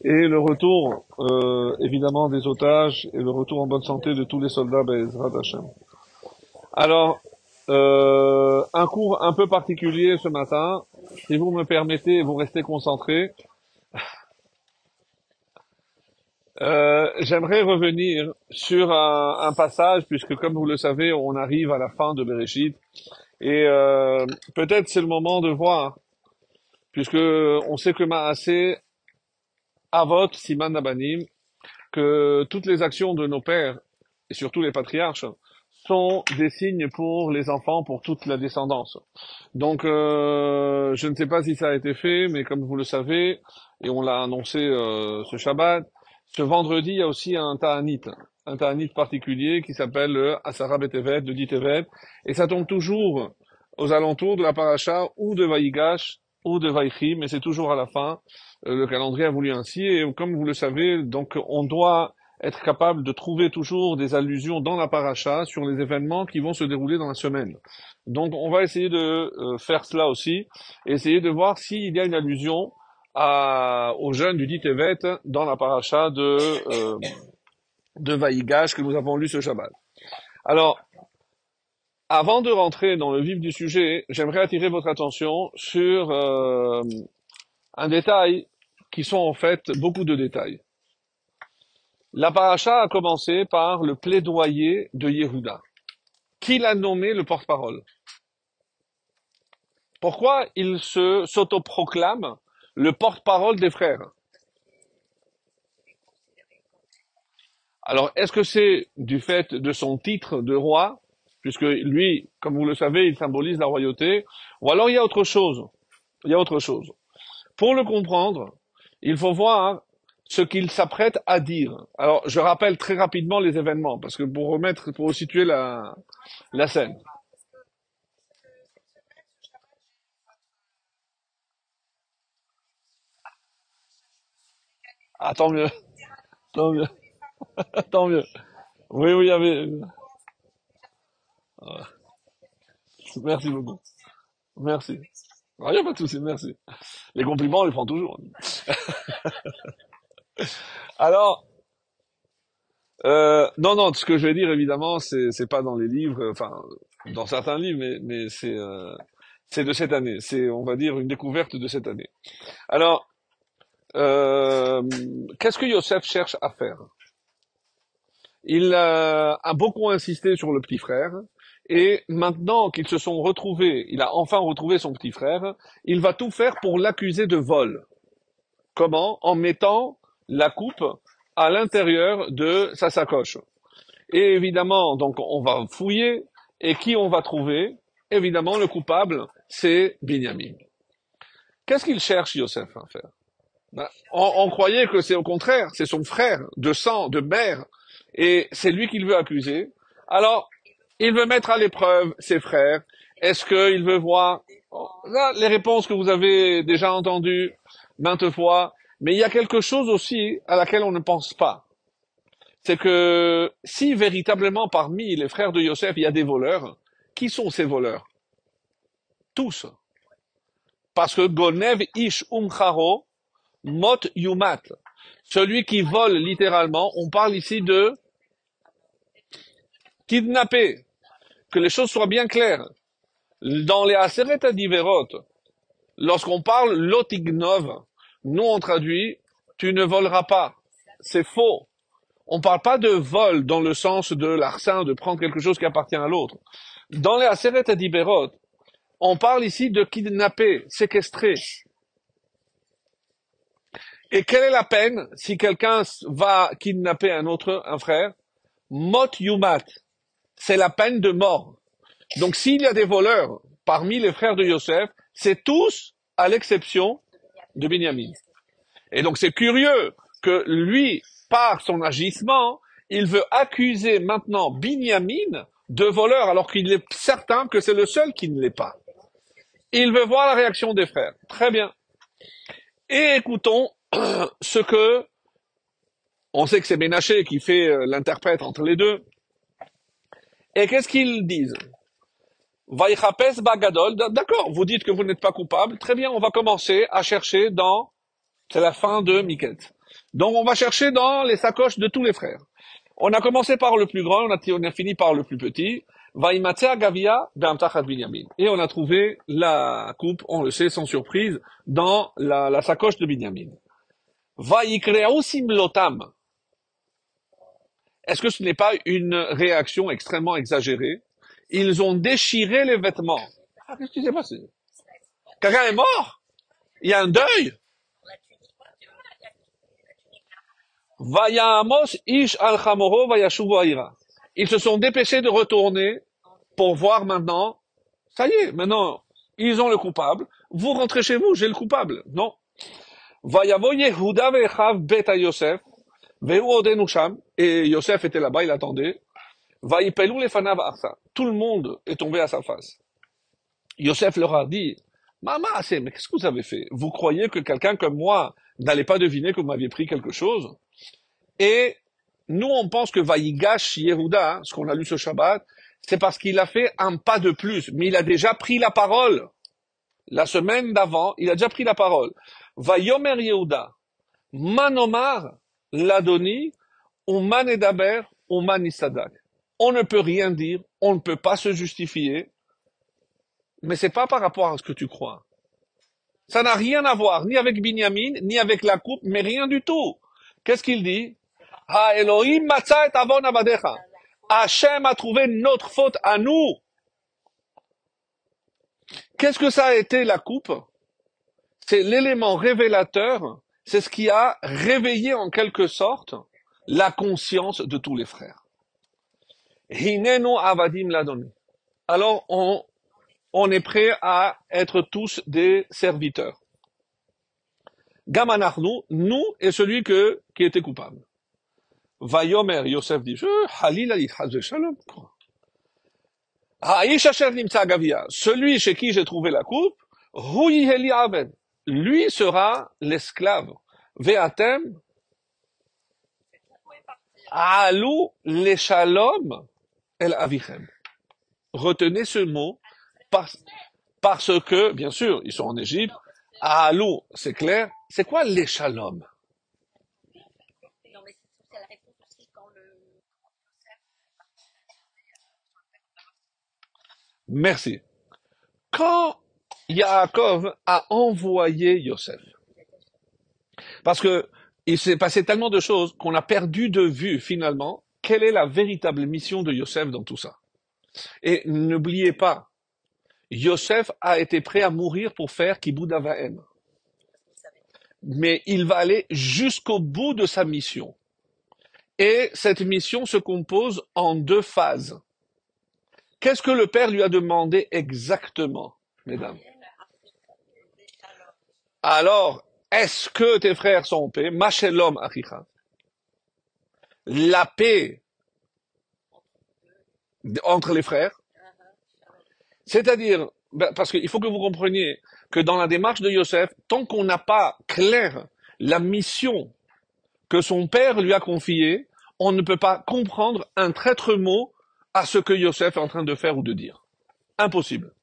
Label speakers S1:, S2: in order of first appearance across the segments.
S1: et le retour, évidemment, des otages et le retour en bonne santé de tous les soldats Be'ezrat Hashem. Alors, un cours un peu particulier ce matin. Si vous me permettez, vous restez concentrés. J'aimerais revenir sur un passage, puisque comme vous le savez, on arrive à la fin de Bereshit, et peut-être c'est le moment de voir, puisque on sait que Maaseh Avot Siman Abanim, que toutes les actions de nos pères, et surtout les patriarches, sont des signes pour les enfants, pour toute la descendance. Donc, je ne sais pas si ça a été fait, mais comme vous le savez, et on l'a annoncé ce Shabbat, ce vendredi, il y a aussi un Ta'anit particulier qui s'appelle le Asara Betevet, de Ditevet, et ça tombe toujours aux alentours de la paracha ou de Vaïgash ou de Vaïchi, mais c'est toujours à la fin. Le calendrier a voulu ainsi, et comme vous le savez, donc on doit être capable de trouver toujours des allusions dans la paracha sur les événements qui vont se dérouler dans la semaine. Donc on va essayer de faire cela aussi, et essayer de voir s'il y a une allusion aux jeunes du dit Tevet dans la paracha de Vaïgash que nous avons lu ce Shabbat. Alors, avant de rentrer dans le vif du sujet, j'aimerais attirer votre attention sur un détail qui sont en fait beaucoup de détails. La paracha a commencé par le plaidoyer de Yehuda. Qui l'a nommé le porte-parole? Pourquoi il s'autoproclame le porte-parole des frères? Alors, est-ce que c'est du fait de son titre de roi, puisque lui, comme vous le savez, il symbolise la royauté, ou alors il y a autre chose? Il y a autre chose. Pour le comprendre, il faut voir ce qu'il s'apprête à dire. Alors, je rappelle très rapidement les événements, parce que pour situer la scène. Ah, tant mieux, tant mieux, tant mieux. Oui, oui, il y avait... Merci beaucoup. Merci. Il n'y a pas de souci, merci. Les compliments, on les prend toujours. Alors, non, non, ce que je vais dire, évidemment, c'est pas dans les livres, enfin, dans certains livres, mais c'est de cette année. C'est, on va dire, une découverte de cette année. Alors, euh, qu'est-ce que Yosef cherche à faire? Il a beaucoup insisté sur le petit frère, et maintenant qu'ils se sont retrouvés, il a enfin retrouvé son petit frère, il va tout faire pour l'accuser de vol. Comment? En mettant la coupe à l'intérieur de sa sacoche. Et évidemment, donc on va fouiller, et qui on va trouver? Évidemment, le coupable, c'est Binyamin. Qu'est-ce qu'il cherche, Yosef, à faire? Ben, on croyait que c'est au contraire, c'est son frère, de sang, de mère, et c'est lui qu'il veut accuser. Alors, il veut mettre à l'épreuve ses frères. Est-ce qu'il veut voir là, les réponses que vous avez déjà entendues maintes fois? Mais il y a quelque chose aussi à laquelle on ne pense pas. C'est que si véritablement parmi les frères de Yosef, il y a des voleurs, qui sont ces voleurs? Tous. Parce que Gonev ish umcharo mot yumat. Celui qui vole littéralement, on parle ici de kidnapper. Que les choses soient bien claires. Dans les Aseret Adiverot, lorsqu'on parle lotignov, nous on traduit tu ne voleras pas. C'est faux. On ne parle pas de vol dans le sens de larcin, de prendre quelque chose qui appartient à l'autre. Dans les Aseret Adiberot, on parle ici de kidnapper, séquestrer. Et quelle est la peine si quelqu'un va kidnapper un frère? Mot yumat. C'est la peine de mort. Donc s'il y a des voleurs parmi les frères de Yosef, c'est tous à l'exception de Binyamin. Et donc c'est curieux que lui, par son agissement, il veut accuser maintenant Binyamin de voleur, alors qu'il est certain que c'est le seul qui ne l'est pas. Il veut voir la réaction des frères. Très bien. Et écoutons ce que, on sait que c'est Ménaché qui fait l'interprète entre les deux. Et qu'est-ce qu'ils disent? Vaïchapes bagadol. D'accord, vous dites que vous n'êtes pas coupable. Très bien, on va commencer à chercher c'est la fin de Miket. Donc on va chercher dans les sacoches de tous les frères. On a commencé par le plus grand, on a fini par le plus petit. Vaimatzea Gavia be'amtachat Binyamin. Et on a trouvé la coupe, on le sait sans surprise, dans la sacoche de Binyamin. Vaikreau simlotam. Est-ce que ce n'est pas une réaction extrêmement exagérée? Ils ont déchiré les vêtements. Ah, qu'est-ce qui s'est passé? Quelqu'un est mort? Il y a un deuil? Vayamos ish al chamoro vayashuvu aira. Ils se sont dépêchés de retourner pour voir maintenant. Ça y est, maintenant, ils ont le coupable. Vous rentrez chez vous, j'ai le coupable. Non. Vayavo Yehuda ve'echav beta Yosef. Vehu odenu sham. Et Yosef était là-bas, il attendait. Vaipelu lefanav arsa. Tout le monde est tombé à sa face. Yosef leur a dit, Maman, mais qu'est-ce que vous avez fait? Vous croyez que quelqu'un comme moi n'allait pas deviner que vous m'aviez pris quelque chose? Et nous, on pense que Vaïgash Yehuda, ce qu'on a lu ce Shabbat, c'est parce qu'il a fait un pas de plus, mais il a déjà pris la parole. La semaine d'avant, il a déjà pris la parole. Vayomer Yehuda, Manomar, Ladoni, Uman Edaber, Uman Isadak. On ne peut rien dire, on ne peut pas se justifier, mais c'est pas par rapport à ce que tu crois. Ça n'a rien à voir, ni avec Binyamin, ni avec la coupe, mais rien du tout. Qu'est-ce qu'il dit? Ha Elohim matza et avon avadecha. Hachem a trouvé notre faute à nous. Qu'est-ce que ça a été la coupe? C'est l'élément révélateur, c'est ce qui a réveillé en quelque sorte la conscience de tous les frères. Hinenu avadim ladoni. Alors on est prêt à être tous des serviteurs. Gamanachnu, nous et celui qui était coupable. Vayomer, Yosef dit, Halil ali shalom. Ha'ish asher nimtza gavia, celui chez qui j'ai trouvé la coupe, hu yiheli aved, lui sera l'esclave. Ve'atem, alu le shalom el avichem. Retenez ce mot parce que, bien sûr, ils sont en Égypte. Alu, c'est clair. C'est quoi les shalom? Merci. Quand Yaakov a envoyé Yosef, parce que il s'est passé tellement de choses qu'on a perdu de vue finalement quelle est la véritable mission de Yosef dans tout ça. Et n'oubliez pas, Yosef a été prêt à mourir pour faire Kibud Avaim. Mais il va aller jusqu'au bout de sa mission. Et cette mission se compose en deux phases. Qu'est-ce que le père lui a demandé exactement, mesdames? Alors, est-ce que tes frères sont en paix? Mashelom achicha. La paix entre les frères. C'est-à-dire, parce qu'il faut que vous compreniez que dans la démarche de Yosef, tant qu'on n'a pas clair la mission que son père lui a confiée, on ne peut pas comprendre un traître mot à ce que Yosef est en train de faire ou de dire. Impossible.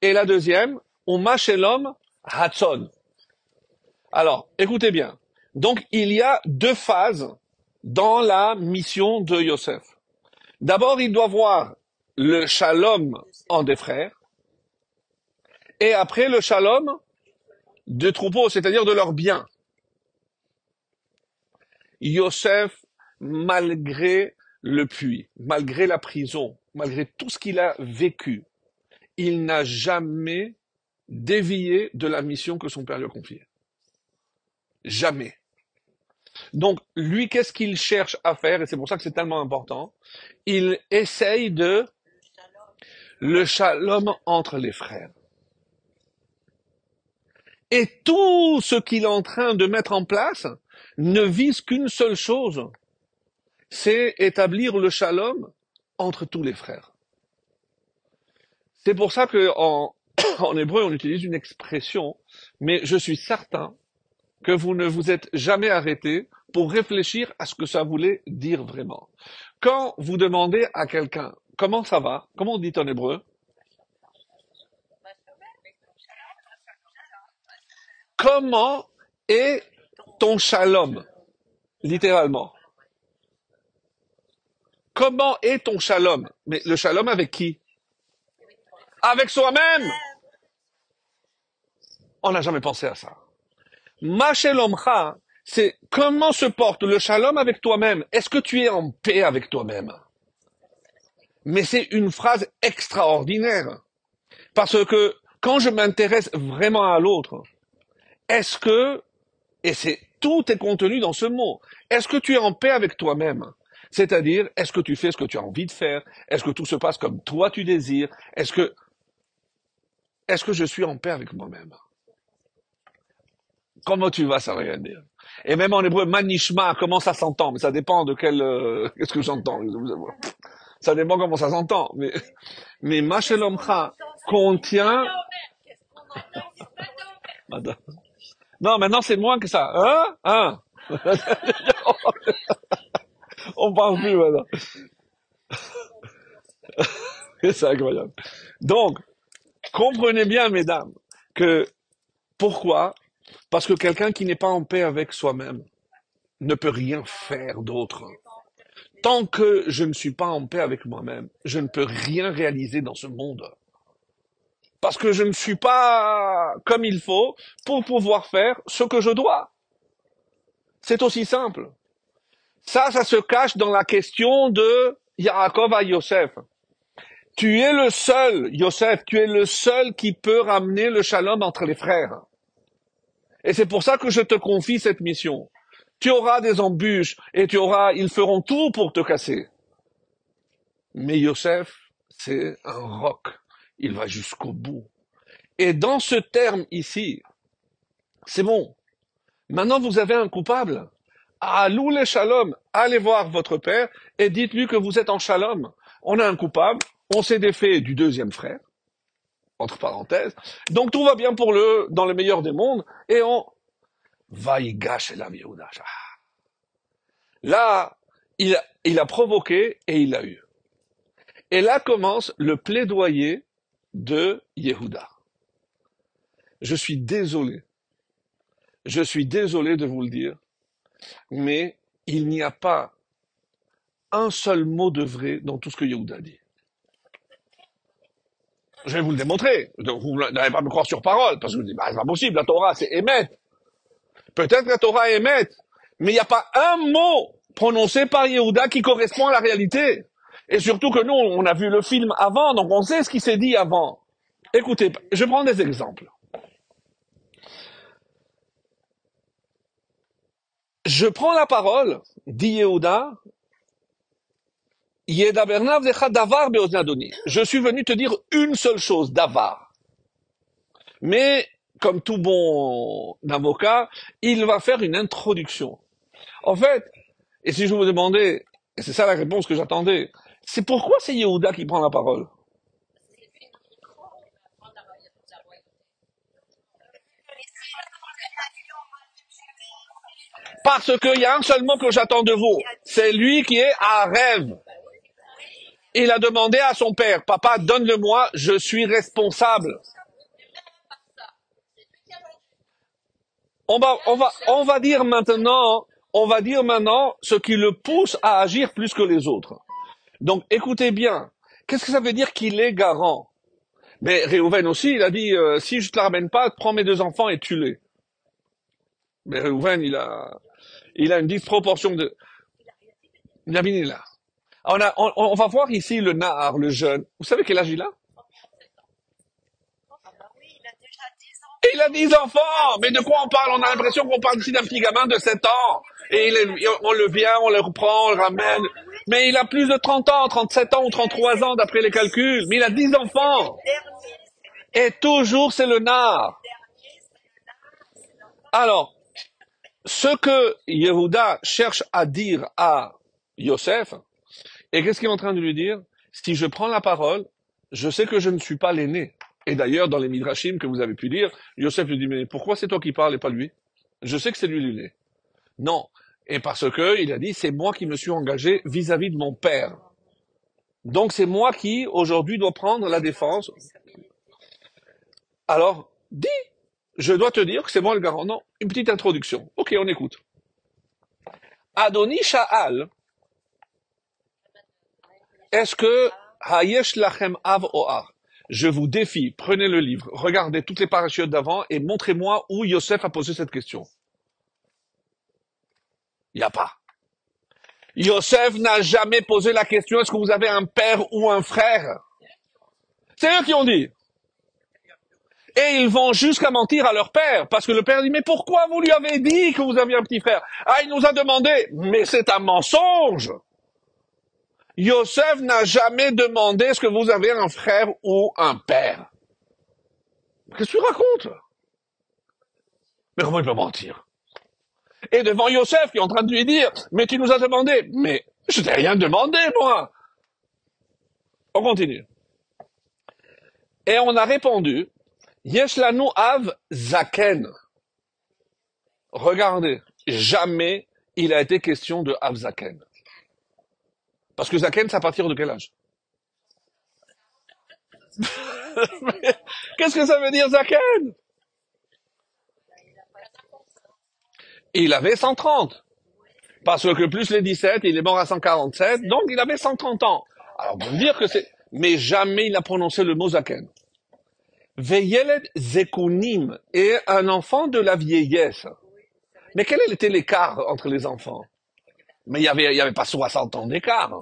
S1: Et la deuxième, on mâche l'homme Hatson. Alors, écoutez bien. Donc, il y a deux phases dans la mission de Yosef. D'abord, il doit voir le shalom en des frères, et après le shalom de troupeaux, c'est-à-dire de leurs biens. Yosef, malgré le puits, malgré la prison, malgré tout ce qu'il a vécu, il n'a jamais dévié de la mission que son père lui a confiée. Jamais. Donc, lui, qu'est-ce qu'il cherche à faire? Et c'est pour ça que c'est tellement important. Il essaye le shalom entre les frères. Et tout ce qu'il est en train de mettre en place ne vise qu'une seule chose. C'est établir le shalom entre tous les frères. C'est pour ça que en hébreu, on utilise une expression, mais je suis certain que vous ne vous êtes jamais arrêté pour réfléchir à ce que ça voulait dire vraiment. Quand vous demandez à quelqu'un, comment ça va? Comment on dit en hébreu? Comment est ton shalom, littéralement? Comment est ton shalom? Mais le shalom avec qui? Avec soi-même. On n'a jamais pensé à ça. Ma shalomcha, c'est comment se porte le shalom avec toi-même. Est-ce que tu es en paix avec toi-même? Mais c'est une phrase extraordinaire. Parce que quand je m'intéresse vraiment à l'autre, est-ce que, et c'est tout est contenu dans ce mot, est-ce que tu es en paix avec toi-même? C'est-à-dire, est-ce que tu fais ce que tu as envie de faire? Est-ce que tout se passe comme toi tu désires? Est-ce que je suis en paix avec moi-même? Comment tu vas, ça veut rien dire. Et même en hébreu, manishma, comment ça s'entend? Mais ça dépend de qu'est-ce que j'entends. Ça dépend comment ça s'entend. Mais Mashelomcha contient, non, maintenant c'est moins que ça. Hein? On parle plus maintenant. C'est incroyable. Donc, comprenez bien, mesdames, que pourquoi? Parce que quelqu'un qui n'est pas en paix avec soi-même ne peut rien faire d'autre. Tant que je ne suis pas en paix avec moi-même, je ne peux rien réaliser dans ce monde. Parce que je ne suis pas comme il faut pour pouvoir faire ce que je dois. C'est aussi simple. Ça se cache dans la question de Yaakov à Yosef. Tu es le seul, Yosef, tu es le seul qui peut ramener le shalom entre les frères. Et c'est pour ça que je te confie cette mission. Tu auras des embûches et ils feront tout pour te casser. Mais Yosef, c'est un roc. Il va jusqu'au bout. Et dans ce terme ici, c'est bon. Maintenant, vous avez un coupable. Alou le shalom. Allez voir votre père et dites-lui que vous êtes en shalom. On a un coupable. On s'est défait du deuxième frère. Entre parenthèses. Donc tout va bien dans le meilleur des mondes. Et on va y gâcher la Yehuda. Là, il a provoqué et il a eu. Et là commence le plaidoyer de Yehuda. Je suis désolé. Je suis désolé de vous le dire. Mais il n'y a pas un seul mot de vrai dans tout ce que Yehuda dit. Je vais vous le démontrer. Vous n'allez pas me croire sur parole, parce que je vous dis, c'est pas possible, la Torah, c'est émet. Peut-être que la Torah est émet, mais il n'y a pas un mot prononcé par Yehuda qui correspond à la réalité. Et surtout que nous, on a vu le film avant, donc on sait ce qui s'est dit avant. Écoutez, je prends des exemples. Je prends la parole, dit Yehuda, je suis venu te dire une seule chose, davar. Mais, comme tout bon avocat, il va faire une introduction. En fait, et si je vous demandais, et c'est ça la réponse que j'attendais, c'est pourquoi c'est Yehuda qui prend la parole? Parce qu'il y a un seul mot que j'attends de vous. C'est lui qui est à rêve. Il a demandé à son père, papa, donne-le-moi, je suis responsable. On va dire maintenant ce qui le pousse à agir plus que les autres. Donc, écoutez bien. Qu'est-ce que ça veut dire qu'il est garant? Mais Réhouven aussi, il a dit, si je te la ramène pas, prends mes 2 enfants et tue-les. Mais Réhouven, il a une disproportion de... Binyamin est là. On va voir ici le Nahar, le jeune. Vous savez quel âge il a? Il a 10 enfants. Mais de quoi on parle? On a l'impression qu'on parle ici d'un petit gamin de 7 ans. Et on le vient, on le reprend, on le ramène. Mais il a plus de 30 ans, 37 ans ou 33 ans d'après les calculs. Mais il a 10 enfants. Et toujours c'est le Nahar. Alors, ce que Yehuda cherche à dire à Yosef, et qu'est-ce qu'il est en train de lui dire? Si je prends la parole, je sais que je ne suis pas l'aîné. Et d'ailleurs, dans les Midrashim que vous avez pu lire, Yosef lui dit, mais pourquoi c'est toi qui parles et pas lui? Je sais que c'est lui l'aîné. Non. Et parce que, il a dit, c'est moi qui me suis engagé vis-à-vis de mon père. Donc c'est moi qui, aujourd'hui, dois prendre la défense. Alors, dis, je dois te dire que c'est moi le garant. Non, une petite introduction. Ok, on écoute. Adoni Sha'al, est-ce que Hayesh Lachem Av Oar? Je vous défie, prenez le livre, regardez toutes les parachutes d'avant et montrez-moi où Yosef a posé cette question. Il n'y a pas. Yosef n'a jamais posé la question, est-ce que vous avez un père ou un frère? C'est eux qui ont dit. Et ils vont jusqu'à mentir à leur père, parce que le père dit, mais pourquoi vous lui avez dit que vous aviez un petit frère? Ah, il nous a demandé, mais c'est un mensonge. Yosef n'a jamais demandé est-ce que vous avez un frère ou un père. Qu'est-ce que tu racontes? Mais comment il peut mentir? Et devant Yosef qui est en train de lui dire, mais tu nous as demandé. Mais je t'ai rien demandé, moi. On continue. Et on a répondu, Yesh lanu av zaken. Regardez, jamais il a été question de av zaken. Parce que zaken, c'est à partir de quel âge? Qu'est-ce que ça veut dire zaken? Il avait 130. Parce que plus les 17, il est mort à 147, donc il avait 130 ans. Alors, on peut dire que c'est... Mais jamais il a prononcé le mot zaken. Veyeled zekunim, et un enfant de la vieillesse. Mais quel était l'écart entre les enfants? Mais il y avait pas 60 ans d'écart.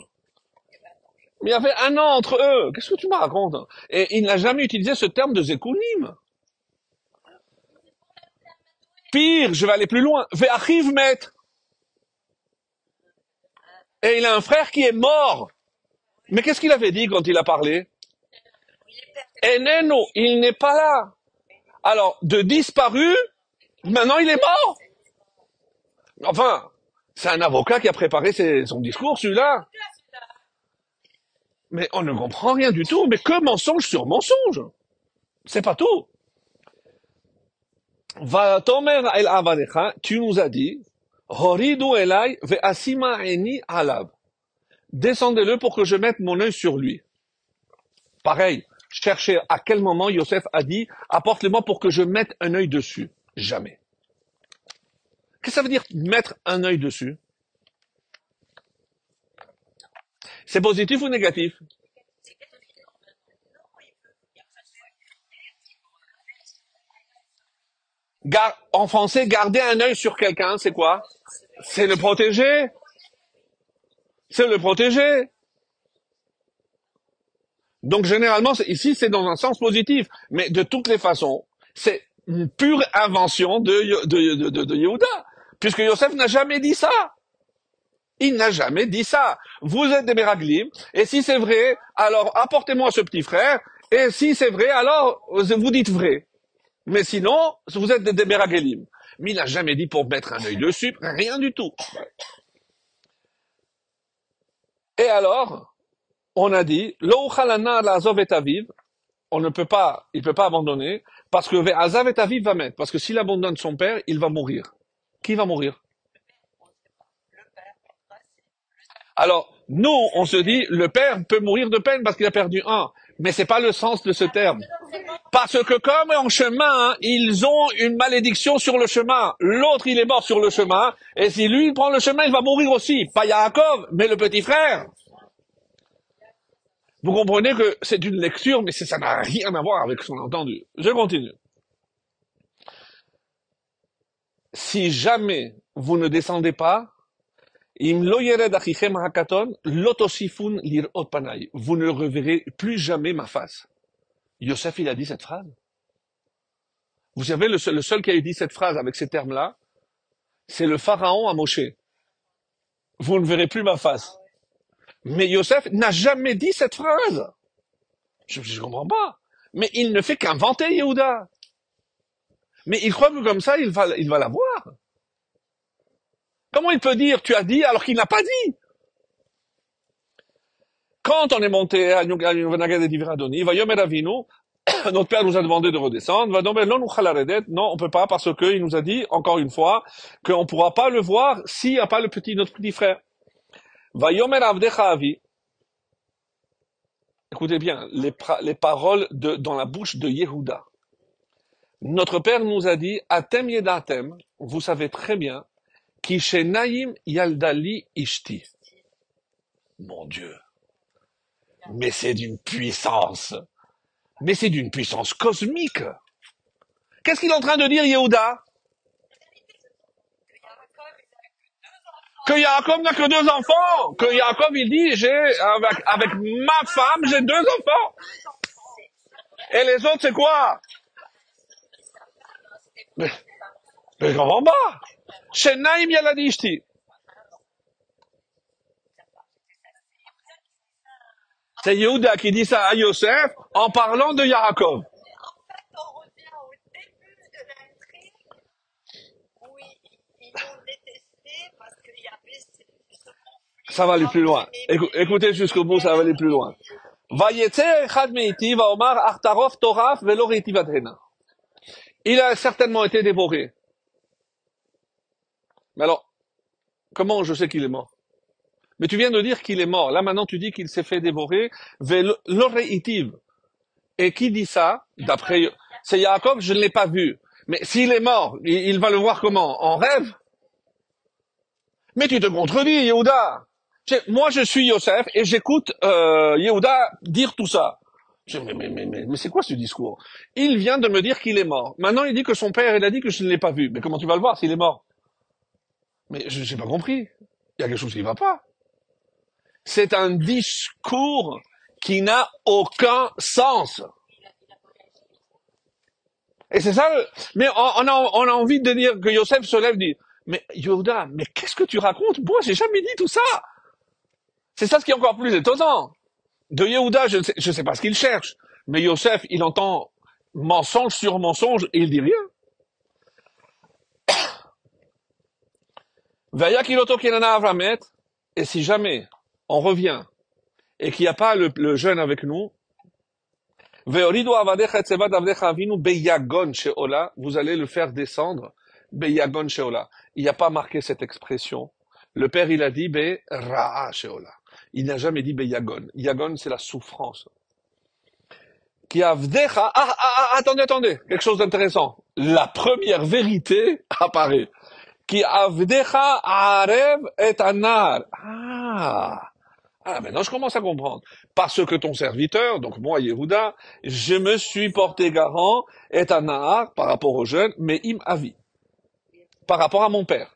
S1: Mais il y avait un an entre eux. Qu'est-ce que tu me racontes? Et il n'a jamais utilisé ce terme de zekunim. Pire, je vais aller plus loin. Ve'achiv met. Et il a un frère qui est mort. Mais qu'est-ce qu'il avait dit quand il a parlé? Eneno, il n'est pas là. Alors, de disparu, maintenant il est mort. Enfin, c'est un avocat qui a préparé son discours, celui-là. Mais on ne comprend rien du tout. Mais que mensonge sur mensonge. C'est pas tout. Va tomer el avadecha, tu nous as dit, horidu elai ve'asima eni alav. Descendez-le pour que je mette mon œil sur lui. Pareil, cherchez à quel moment Yosef a dit, apporte-le-moi pour que je mette un œil dessus. Jamais. Qu'est-ce que ça veut dire mettre un œil dessus? C'est positif ou négatif? En français, garder un œil sur quelqu'un, c'est quoi? C'est le protéger. C'est le protéger. Donc généralement, ici, c'est dans un sens positif. Mais de toutes les façons, c'est une pure invention de Yehuda. Puisque Yosef n'a jamais dit ça. Il n'a jamais dit ça. Vous êtes des Meraglim, et si c'est vrai, alors apportez-moi ce petit frère, et si c'est vrai, alors vous dites vrai. Mais sinon, vous êtes des Meraglim. Mais il n'a jamais dit pour mettre un œil dessus, rien du tout. Et alors, on a dit, Lo uchalana la'azov et aviv, il ne peut pas abandonner, parce que ve'azav et aviv va mettre, parce que s'il abandonne son père, il va mourir. Qui va mourir? Alors, nous, on se dit, le père peut mourir de peine parce qu'il a perdu un. Mais c'est pas le sens de ce terme. Parce que comme en chemin, ils ont une malédiction sur le chemin. L'autre, il est mort sur le chemin. Et si lui, il prend le chemin, il va mourir aussi. Pas Yaakov, mais le petit frère. Vous comprenez que c'est une lecture, mais ça n'a rien à voir avec ce qu'on a entendu. Je continue. Si jamais vous ne descendez pas, vous ne reverrez plus jamais ma face. Yosef, il a dit cette phrase. Vous savez, le seul qui a dit cette phrase avec ces termes-là, c'est le pharaon à Moshe. Vous ne verrez plus ma face. Mais Yosef n'a jamais dit cette phrase. Je ne comprends pas. Mais il ne fait qu'inventer Yehuda. Mais il croit que comme ça, il va l'avoir. Comment il peut dire, tu as dit, alors qu'il n'a pas dit? Quand on est monté à Nagad Divradoni, Vayomer Avinu, notre père nous a demandé de redescendre, non, on peut pas, parce qu'il nous a dit, encore une fois, qu'on ne pourra pas le voir s'il n'y a pas notre petit frère. Vayomer Avdecha Avi. Écoutez bien, les paroles dans la bouche de Yehuda. Notre père nous a dit, Atem yedatem, vous savez très bien, ki shenaim yaldali ishti. Mon Dieu, mais c'est d'une puissance, mais c'est d'une puissance cosmique. Qu'est-ce qu'il est en train de dire, Yehuda? Que Yaakov n'a que deux enfants. Que Yaakov, il dit, avec ma femme, j'ai deux enfants. Et les autres, c'est quoi? Mais, mais je comprends pas. Shenaim yaldali ishti. C'est Yehuda qui dit ça à Yosef en parlant de Yaakov. Ça va aller plus loin. Écoutez jusqu'au bout, ça va aller plus loin. Il a certainement été dévoré. Mais alors, comment je sais qu'il est mort? Mais tu viens de dire qu'il est mort. Là, maintenant, tu dis qu'il s'est fait dévorer. Et qui dit ça? D'après, c'est Yaakov, je ne l'ai pas vu. Mais s'il est mort, il va le voir comment? En rêve? Mais tu te contredis, Yehuda. Moi, je suis Yosef et j'écoute Yehuda dire tout ça. Mais c'est quoi ce discours? Il vient de me dire qu'il est mort. Maintenant, il dit que son père, il a dit que je ne l'ai pas vu. Mais comment tu vas le voir s'il est mort? Mais je n'ai pas compris. Il y a quelque chose qui ne va pas. C'est un discours qui n'a aucun sens. Et c'est ça, mais on a envie de dire que Yosef se lève et dit, mais Yehuda, mais qu'est-ce que tu racontes? Moi, j'ai jamais dit tout ça. C'est ça ce qui est encore plus étonnant. De Yehuda, je ne sais pas ce qu'il cherche, mais Yosef, il entend mensonge sur mensonge et il dit rien. Et si jamais on revient et qu'il n'y a pas le jeune avec nous, vous allez le faire descendre. Beyagon sheola. Il n'y a pas marqué cette expression. Le père, il a dit ra'a sheola. Il n'a jamais dit beyagon. Yagon, c'est la souffrance. Qui avdecha. Attendez. Quelque chose d'intéressant. La première vérité apparaît. Qui avdecha arev et anar. Maintenant je commence à comprendre. Parce que ton serviteur, donc moi, Yehuda, je me suis porté garant, et un nahar, par rapport aux jeunes, mais im avi, par rapport à mon père.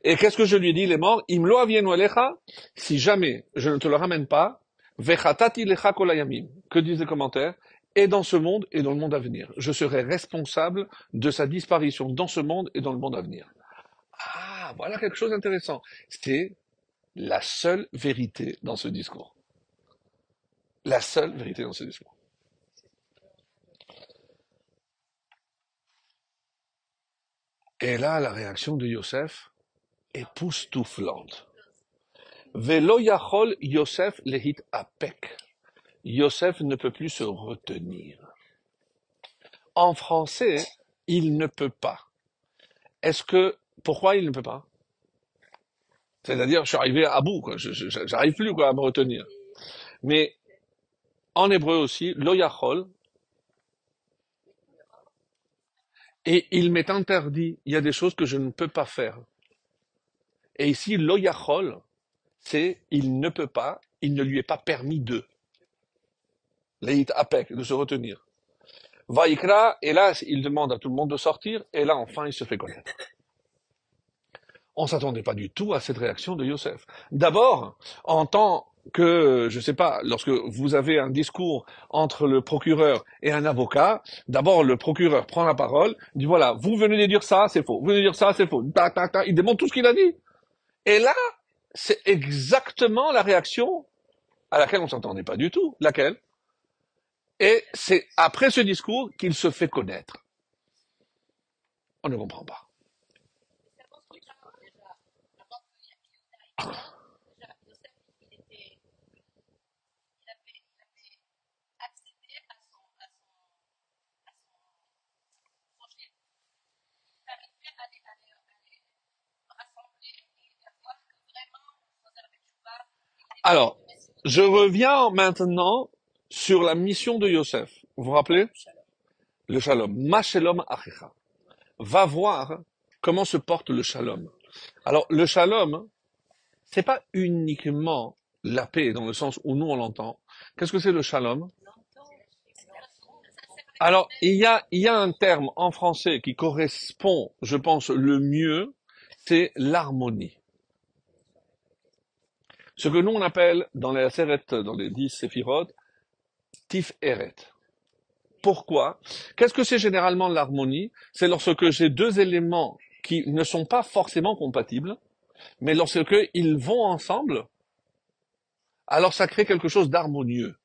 S1: Et qu'est-ce que je lui ai dit, il est mort, im lo avienu elecha, si jamais je ne te le ramène pas, vechatati lecha kolayamim. Que disent les commentaires? Et dans ce monde et dans le monde à venir. Je serai responsable de sa disparition dans ce monde et dans le monde à venir. Voilà quelque chose d'intéressant. C'est la seule vérité dans ce discours. La seule vérité dans ce discours. Et là, la réaction de Yosef est époustouflante. Velo yachol Yosef lehit apek. Yosef ne peut plus se retenir. En français, il ne peut pas. Pourquoi il ne peut pas? C'est-à-dire, je suis arrivé à bout, quoi. J'arrive plus, quoi, à me retenir. Mais, en hébreu aussi, lo yachol, et il m'est interdit, il y a des choses que je ne peux pas faire. Et ici, lo yachol, c'est il ne peut pas, il ne lui est pas permis de. Leit apek, de se retenir. Vaikra, et là, il demande à tout le monde de sortir, et là, enfin, il se fait connaître. On s'attendait pas du tout à cette réaction de Yosef. D'abord, en tant que, je sais pas, lorsque vous avez un discours entre le procureur et un avocat, d'abord le procureur prend la parole, dit voilà, vous venez de dire ça, c'est faux, vous venez de dire ça, c'est faux, il démontre tout ce qu'il a dit. Et là, c'est exactement la réaction à laquelle on s'attendait pas du tout. Laquelle? Et c'est après ce discours qu'il se fait connaître. On ne comprend pas. Alors, je reviens maintenant sur la mission de Yosef. Vous vous rappelez? Le shalom. Ma shalom achecha. Va voir comment se porte le shalom. Alors, le shalom, c'est pas uniquement la paix dans le sens où nous on l'entend. Qu'est-ce que c'est le shalom? Alors, il y a un terme en français qui correspond, je pense, le mieux, c'est l'harmonie. Ce que nous on appelle dans les Aseret, dans les 10 séphirotes, Tif-Eret. Pourquoi? Qu'est-ce que c'est généralement l'harmonie? C'est lorsque j'ai deux éléments qui ne sont pas forcément compatibles, mais lorsque ils vont ensemble, alors ça crée quelque chose d'harmonieux.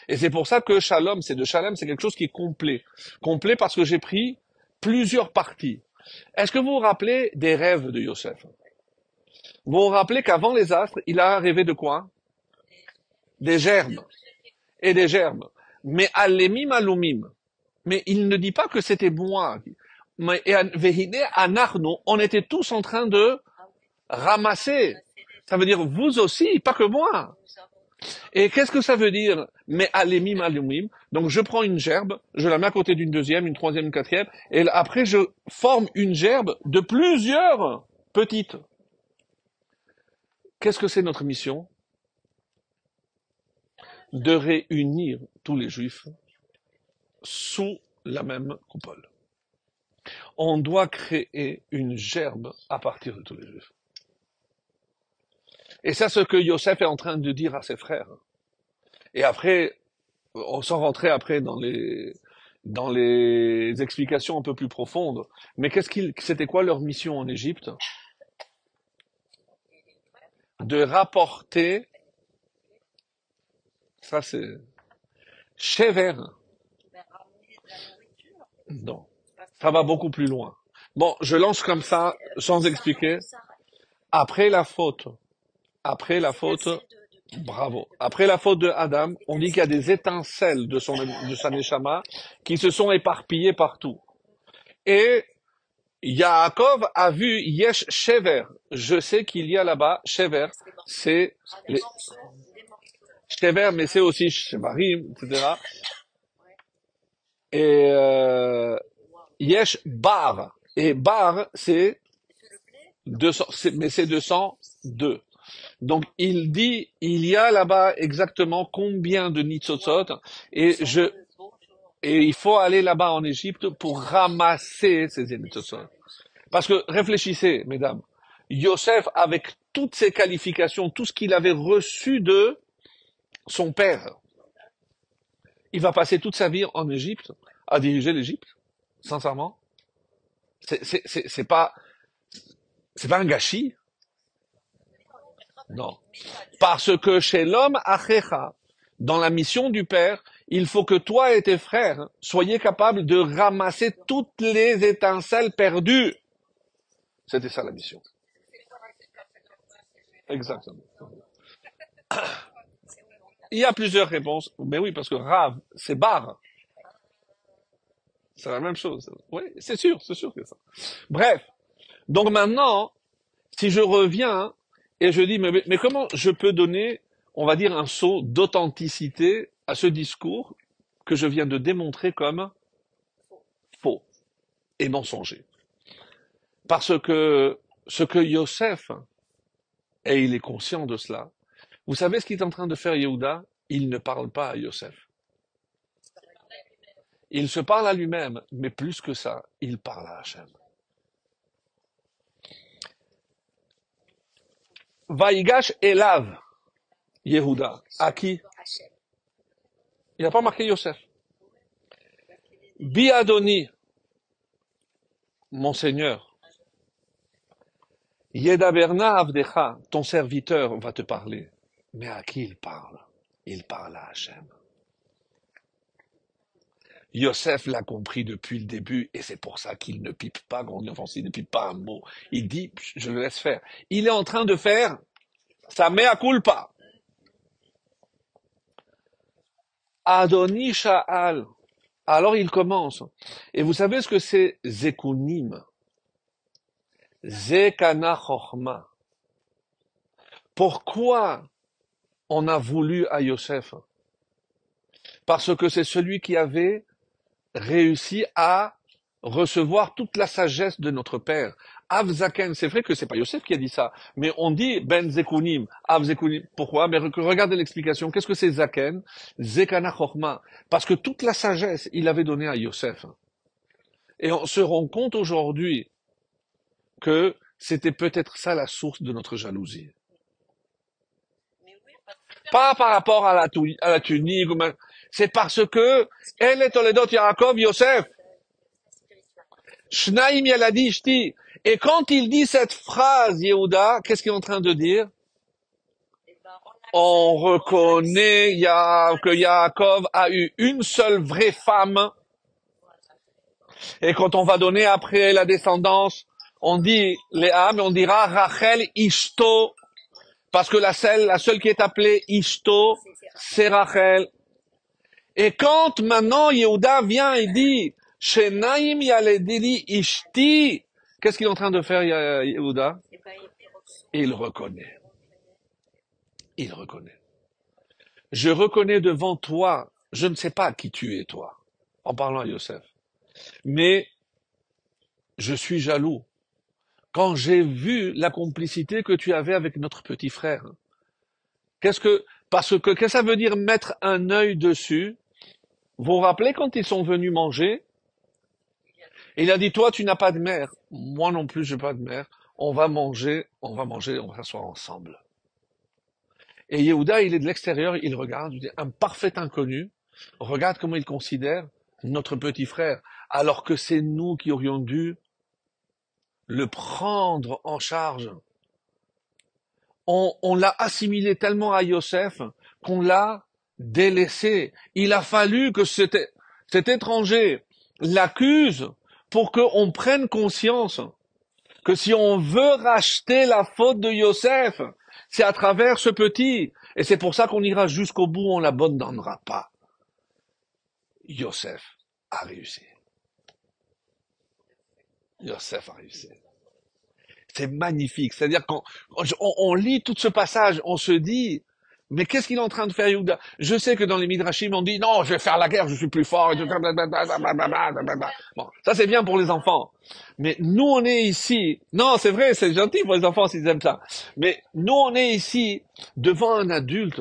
S1: Et c'est pour ça que shalom, c'est de shalom, c'est quelque chose qui est complet. Complet parce que j'ai pris plusieurs parties. Est-ce que vous vous rappelez des rêves de Yosef? Vous vous rappelez qu'avant les astres, il a rêvé de quoi? Des gerbes. Et des gerbes. Mais alémim alumim. Mais il ne dit pas que c'était moi. Mais vehine anachnu, on était tous en train de ramasser. Ça veut dire vous aussi, pas que moi. Et qu'est-ce que ça veut dire? Mais alémim alumim. Donc je prends une gerbe, je la mets à côté d'une deuxième, une troisième, une quatrième, et après je forme une gerbe de plusieurs petites. Qu'est-ce que c'est notre mission? De réunir tous les juifs sous la même coupole. On doit créer une gerbe à partir de tous les juifs. Et c'est ce que Yosef est en train de dire à ses frères. Et après, on s'en rentrait après dans les explications un peu plus profondes. Mais c'était quoi leur mission en Égypte? De rapporter, ça c'est, Shever. Non. Ça va beaucoup plus loin. Bon, je lance comme ça, sans expliquer. Après la faute, bravo. Après la faute de Adam, on dit qu'il y a des étincelles de sa neshama qui se sont éparpillées partout. Et Yaakov a vu Yesh Shever. Je sais qu'il y a là-bas, Shever, c'est les, Shever, mais c'est aussi Shevarim, etc. Et Yesh Bar. Et Bar, c'est 200, mais c'est 202. Donc il dit, il y a là-bas exactement combien de nitzotzot, et il faut aller là-bas en Égypte pour ramasser ces nitzotzot. Parce que réfléchissez, mesdames, Yosef, avec toutes ses qualifications, tout ce qu'il avait reçu de son père, il va passer toute sa vie en Égypte à diriger l'Égypte, sincèrement. C'est pas un gâchis. Non. Parce que chez l'homme, achecha, dans la mission du Père, il faut que toi et tes frères soyez capables de ramasser toutes les étincelles perdues. C'était ça la mission. Exactement. Il y a plusieurs réponses. Mais oui, parce que Rav, c'est Bar. C'est la même chose. Oui, c'est sûr que ça. Bref. Donc maintenant, si je reviens et je dis, mais comment je peux donner, on va dire, un saut d'authenticité à ce discours que je viens de démontrer comme faux et mensonger? Parce que ce que Yosef, et il est conscient de cela, vous savez ce qu'il est en train de faire Yehuda? Il ne parle pas à Yosef. Il se parle à lui-même, mais plus que ça, il parle à Hachem. Vaïgash Elav, Yehuda. À qui? Il n'a pas marqué Yosef. Biadoni, mon Seigneur. Yedaberna Avdecha, ton serviteur va te parler. Mais à qui il parle? Il parle à Hachem. Yosef l'a compris depuis le début et c'est pour ça qu'il ne pipe pas, quand on dit en français, il ne pipe pas un mot. Il dit, je le laisse faire. Il est en train de faire sa mea culpa. Adoni Sha'al. Alors il commence. Et vous savez ce que c'est Zekunim? Zekana Chochma. Pourquoi on a voulu à Yosef? Parce que c'est celui qui avait réussi à recevoir toute la sagesse de notre père. Av Zaken, c'est vrai que c'est pas Yosef qui a dit ça, mais on dit Ben Zekunim, Av Zekunim. Pourquoi? Mais regardez l'explication. Qu'est-ce que c'est Zaken? Zekana Chorma. Parce que toute la sagesse, il avait donné à Yosef. Et on se rend compte aujourd'hui que c'était peut-être ça la source de notre jalousie. Pas par rapport à la tunique, c'est parce que elle est Toledot Yaakov Yosef. Shnaim Yaladi Ishti. Et quand il dit cette phrase, Yehuda, qu'est-ce qu'il est en train de dire? On reconnaît que Yaakov a eu une seule vraie femme. Et quand on va donner après la descendance, on dit Léa, mais on dira Rachel Ishto. Parce que la seule qui est appelée Ishto, c'est Rachel. Et quand maintenant Yehuda vient et dit Shenaim Yaledili Ishti, qu'est-ce qu'il est en train de faire Yehuda? Il reconnaît. Il reconnaît. Je reconnais devant toi, je ne sais pas qui tu es toi, en parlant à Yosef, mais je suis jaloux. Quand j'ai vu la complicité que tu avais avec notre petit frère, parce que qu'est-ce que ça veut dire mettre un œil dessus? Vous vous rappelez quand ils sont venus manger? Il a dit, toi, tu n'as pas de mère. Moi non plus, je n'ai pas de mère. On va manger, on va s'asseoir ensemble. Et Yehuda, il est de l'extérieur, il regarde, il dit, un parfait inconnu, regarde comment il considère notre petit frère, alors que c'est nous qui aurions dû le prendre en charge. On l'a assimilé tellement à Yosef qu'on l'a délaissé. Il a fallu que cet étranger l'accuse pour qu'on prenne conscience que si on veut racheter la faute de Yosef, c'est à travers ce petit. Et c'est pour ça qu'on ira jusqu'au bout, on l'abandonnera pas. Yosef a réussi. Yosef a réussi. C'est magnifique. C'est-à-dire quand on lit tout ce passage, on se dit, mais qu'est-ce qu'il est en train de faire, Yehuda? Je sais que dans les Midrashim, on dit, non, je vais faire la guerre, je suis plus fort. Et tout ça, bon, ça c'est bien pour les enfants. Mais nous, on est ici. Non, c'est vrai, c'est gentil pour les enfants s'ils aiment ça. Mais nous, on est ici devant un adulte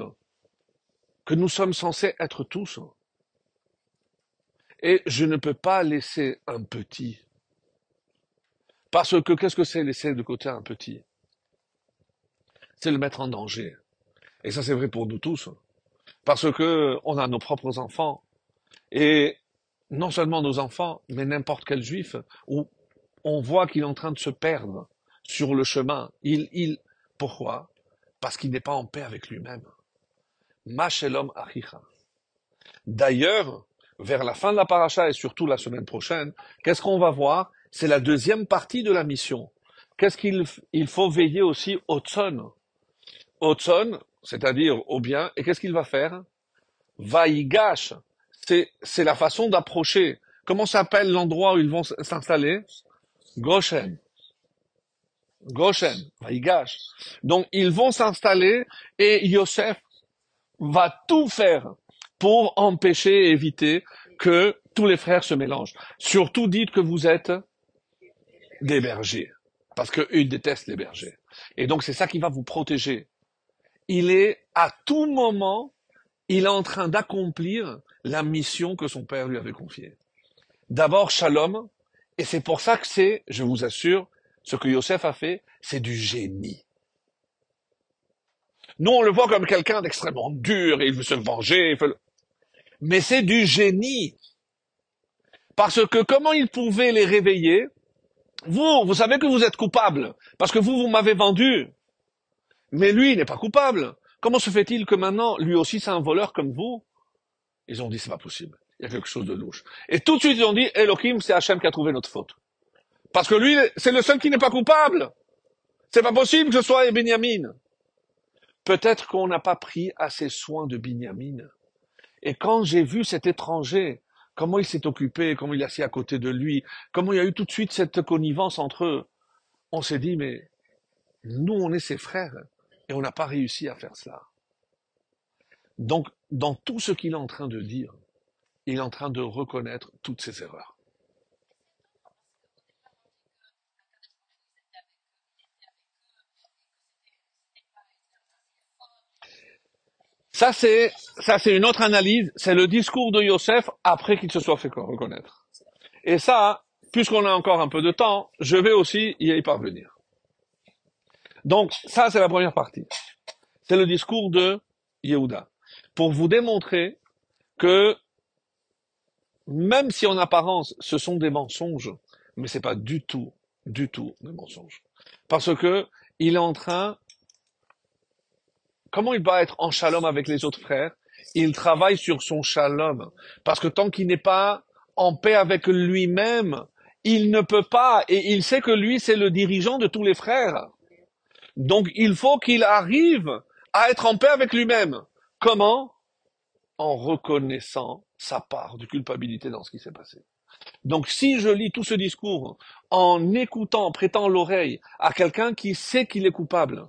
S1: que nous sommes censés être tous. Et je ne peux pas laisser un petit. Parce que qu'est-ce que c'est laisser de côté un petit? C'est le mettre en danger. Et ça, c'est vrai pour nous tous. Parce que on a nos propres enfants. Et non seulement nos enfants, mais n'importe quel juif, où on voit qu'il est en train de se perdre sur le chemin. Pourquoi? Parce qu'il n'est pas en paix avec lui-même. Ma shelom achicha. D'ailleurs, vers la fin de la paracha et surtout la semaine prochaine, qu'est-ce qu'on va voir? C'est la deuxième partie de la mission. Qu'est-ce qu'il faut veiller aussi au tzon? Au tzon, c'est-à-dire au bien, et qu'est-ce qu'il va faire? Vaïgash, c'est la façon d'approcher. Comment s'appelle l'endroit où ils vont s'installer? Goshen. Goshen, Vaïgash. Donc ils vont s'installer et Yosef va tout faire pour empêcher et éviter que tous les frères se mélangent. Surtout dites que vous êtes des bergers. Parce qu'eux détestent les bergers. Et donc c'est ça qui va vous protéger. Il est à tout moment, il est en train d'accomplir la mission que son père lui avait confiée. D'abord, shalom, et c'est pour ça que c'est, je vous assure, ce que Yosef a fait, c'est du génie. Nous, on le voit comme quelqu'un d'extrêmement dur, et il veut se venger, mais c'est du génie. Parce que comment il pouvait les réveiller? Vous savez que vous êtes coupable, parce que vous m'avez vendu. Mais lui, il n'est pas coupable. Comment se fait-il que maintenant, lui aussi, c'est un voleur comme vous? Ils ont dit, c'est pas possible. Il y a quelque chose de louche. Et tout de suite, ils ont dit, Elohim, c'est Hachem qui a trouvé notre faute. Parce que lui, c'est le seul qui n'est pas coupable. C'est pas possible que ce soit Benjamin. Peut-être qu'on n'a pas pris assez soin de Benjamin. Et quand j'ai vu cet étranger, comment il s'est occupé, comment il est assis à côté de lui, comment il y a eu tout de suite cette connivence entre eux, on s'est dit, mais nous, on est ses frères, et on n'a pas réussi à faire cela. Donc, dans tout ce qu'il est en train de dire, il est en train de reconnaître toutes ses erreurs. Ça, c'est une autre analyse. C'est le discours de Yosef après qu'il se soit fait reconnaître. Et ça, puisqu'on a encore un peu de temps, je vais aussi y parvenir. Donc, ça, c'est la première partie. C'est le discours de Yehuda. Pour vous démontrer que, même si en apparence, ce sont des mensonges, mais c'est pas du tout des mensonges. Parce que, il est en train, comment il va être en shalom avec les autres frères? Il travaille sur son shalom. Parce que tant qu'il n'est pas en paix avec lui-même, il ne peut pas, et il sait que lui, c'est le dirigeant de tous les frères. Donc, il faut qu'il arrive à être en paix avec lui-même. Comment? En reconnaissant sa part de culpabilité dans ce qui s'est passé. Donc, si je lis tout ce discours en écoutant, en prêtant l'oreille à quelqu'un qui sait qu'il est coupable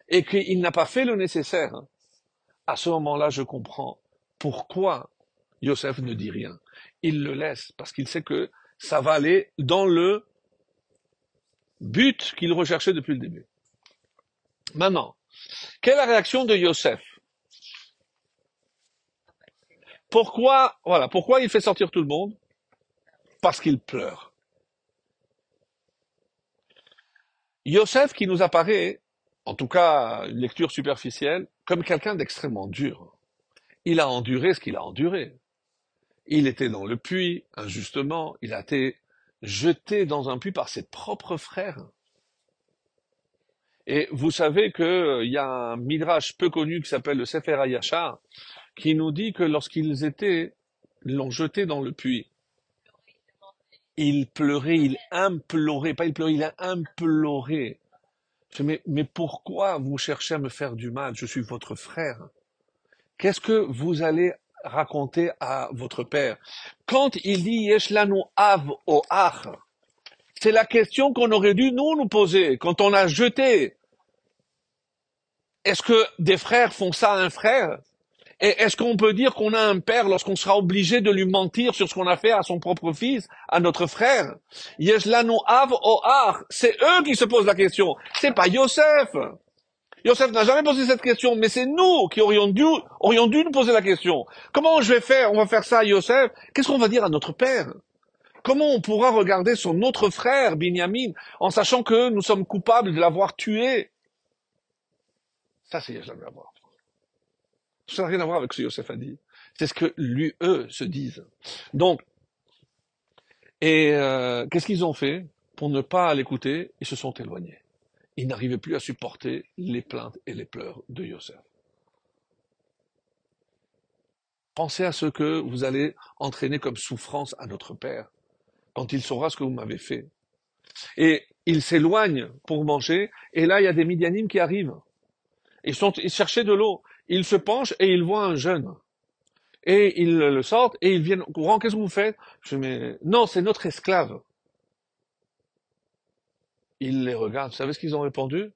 S1: et qu'il n'a pas fait le nécessaire, à ce moment-là, je comprends pourquoi Yosef ne dit rien. Il le laisse parce qu'il sait que ça va aller dans le but qu'il recherchait depuis le début. Maintenant, quelle est la réaction de Yosef? Pourquoi il fait sortir tout le monde? Parce qu'il pleure. Yosef qui nous apparaît, en tout cas une lecture superficielle, comme quelqu'un d'extrêmement dur. Il a enduré ce qu'il a enduré. Il était dans le puits, injustement, il a été jeté dans un puits par ses propres frères. Et vous savez qu'il y a un midrash peu connu qui s'appelle le Sefer HaYashar, qui nous dit que lorsqu'ils l'ont jeté dans le puits, il pleurait, il implorait, pas il pleurait, il a imploré. Je dis, mais pourquoi vous cherchez à me faire du mal? Je suis votre frère. Qu'est-ce que vous allez raconter à votre père? Quand il dit Yesh lanu av o ach, c'est la question qu'on aurait dû nous poser quand on a jeté. Est-ce que des frères font ça à un frère? Et est-ce qu'on peut dire qu'on a un père lorsqu'on sera obligé de lui mentir sur ce qu'on a fait à son propre fils, à notre frère? Yesh lanu av o ach, c'est eux qui se posent la question. C'est pas Yosef. Yosef n'a jamais posé cette question, mais c'est nous qui aurions dû nous poser la question. Comment je vais faire? On va faire ça à Yosef. Qu'est-ce qu'on va dire à notre père? Comment on pourra regarder son autre frère, Binyamin, en sachant que nous sommes coupables de l'avoir tué? Ça, c'est jamais à voir. Ça n'a rien à voir avec ce que Yosef a dit. C'est ce que eux se disent. Donc, qu'est-ce qu'ils ont fait? Pour ne pas l'écouter, ils se sont éloignés. Ils n'arrivaient plus à supporter les plaintes et les pleurs de Yosef. Pensez à ce que vous allez entraîner comme souffrance à notre Père, quand il saura ce que vous m'avez fait. Et ils s'éloignent pour manger, et là, il y a des Midianim qui arrivent. Ils cherchaient de l'eau. Ils se penchent et ils voient un jeune. Et ils le sortent, et ils viennent au courant. Qu'est-ce que vous faites? Je dis, mais non, c'est notre esclave. Ils les regardent. Vous savez ce qu'ils ont répondu?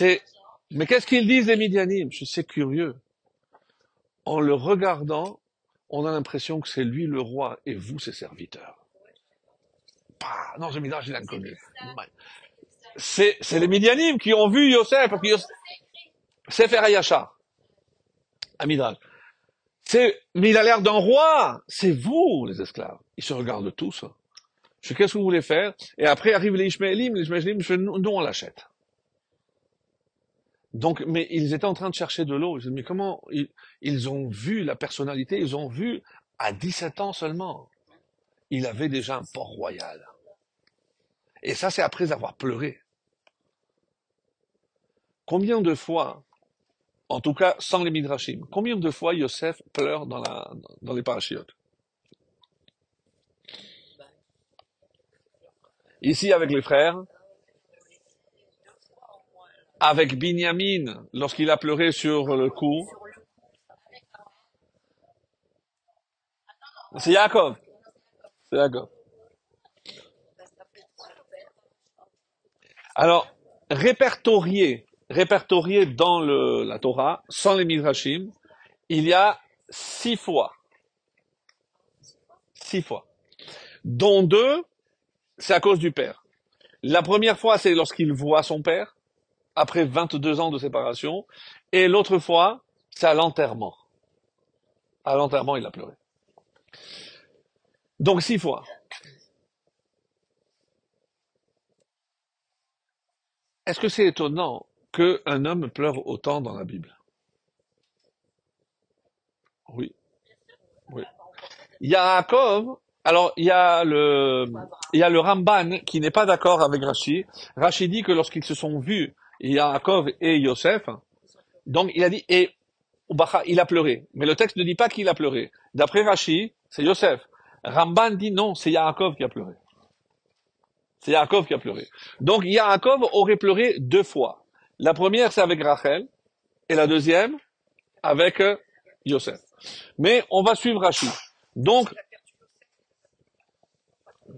S1: Mais qu'est-ce qu'ils disent les Midianim? C'est curieux. En le regardant, on a l'impression que c'est lui le roi et vous ses serviteurs. Non, ce Midrash, il a connu. C'est les Midianim qui ont vu Yosef, parce que Sefer HaYashar, à Midrash. Mais il a l'air d'un roi. C'est vous, les esclaves. Ils se regardent tous. Je dis, qu'est-ce que vous voulez faire? Et après arrivent les Ishmaélim, je dis, nous, on l'achète. Donc, mais ils étaient en train de chercher de l'eau. Je dis, mais comment ils ont vu la personnalité, ils ont vu à 17 ans seulement. Il avait déjà un port royal. Et ça, c'est après avoir pleuré. Combien de fois, en tout cas sans les Midrashim, combien de fois Yosef pleure dans les parachiotes? Ici avec les frères, avec Binyamin, lorsqu'il a pleuré sur le coup. C'est Yaakov. C'est Yaakov. Alors, répertorié dans la Torah, sans les Midrashim, il y a 6 fois. 6 fois. Dont 2, c'est à cause du père. La première fois, c'est lorsqu'il voit son père, après 22 ans de séparation. Et l'autre fois, c'est à l'enterrement. À l'enterrement, il a pleuré. Donc 6 fois. Est-ce que c'est étonnant qu'un homme pleure autant dans la Bible? Oui, oui. Yaakov, alors il y a le Ramban qui n'est pas d'accord avec Rashi. Rashi dit que lorsqu'ils se sont vus, Yaakov et Yosef, donc il a dit, et Ubacha, il a pleuré. Mais le texte ne dit pas qu'il a pleuré. D'après Rashi, c'est Yosef. Ramban dit non, c'est Yaakov qui a pleuré. C'est Yaakov qui a pleuré. Donc Yaakov aurait pleuré 2 fois. La première, c'est avec Rachel, et la deuxième, avec Yosef. Mais on va suivre Rashi. Donc,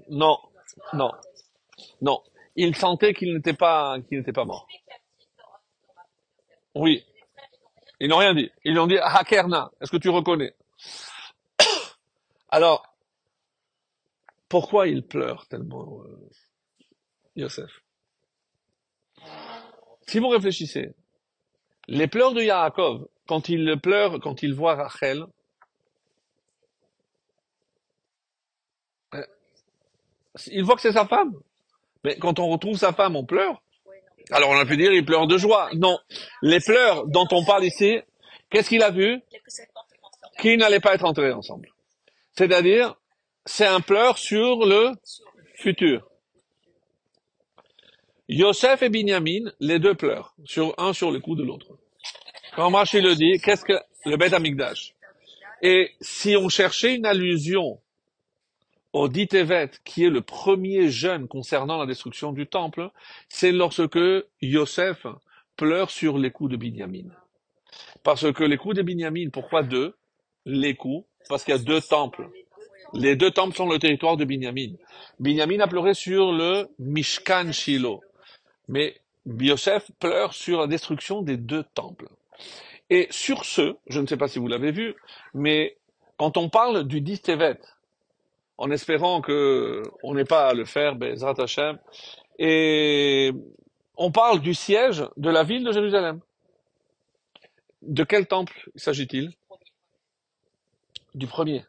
S1: non, non, non. Il sentait qu'il n'était pas mort. Oui. Ils n'ont rien dit. Ils ont dit Hakerna. Est-ce que tu reconnais? Alors, pourquoi il pleure tellement, Yosef? Si vous réfléchissez, les pleurs de Yaakov, quand il pleure, quand il voit Rachel, euh, il voit que c'est sa femme. Mais quand on retrouve sa femme, on pleure. Alors on a pu dire il pleure de joie. Non. Les pleurs dont on parle ici, qu'est-ce qu'il a vu? Qu'ils n'allaient pas être enterrés ensemble. C'est-à-dire, c'est un pleur sur le futur. Yosef et Binyamin, les deux pleurent, un sur le cou de l'autre. Quand Rashi le dit, qu'est-ce que le Beth Amikdash? Et si on cherchait une allusion au dit Tevet, qui est le premier jeûne concernant la destruction du temple, c'est lorsque Yosef pleure sur les coups de Binyamin. Parce que les coups de Binyamin, pourquoi deux? Les coups, parce qu'il y a 2 temples. Les 2 temples sont le territoire de Binyamin. Binyamin a pleuré sur le Mishkan Shiloh. Mais Yosef pleure sur la destruction des 2 temples. Et sur ce, je ne sais pas si vous l'avez vu, mais quand on parle du dit Tevet, en espérant que on n'ait pas à le faire, Bezrat Hashem, et on parle du siège de la ville de Jérusalem. De quel temple s'agit-il? Du premier.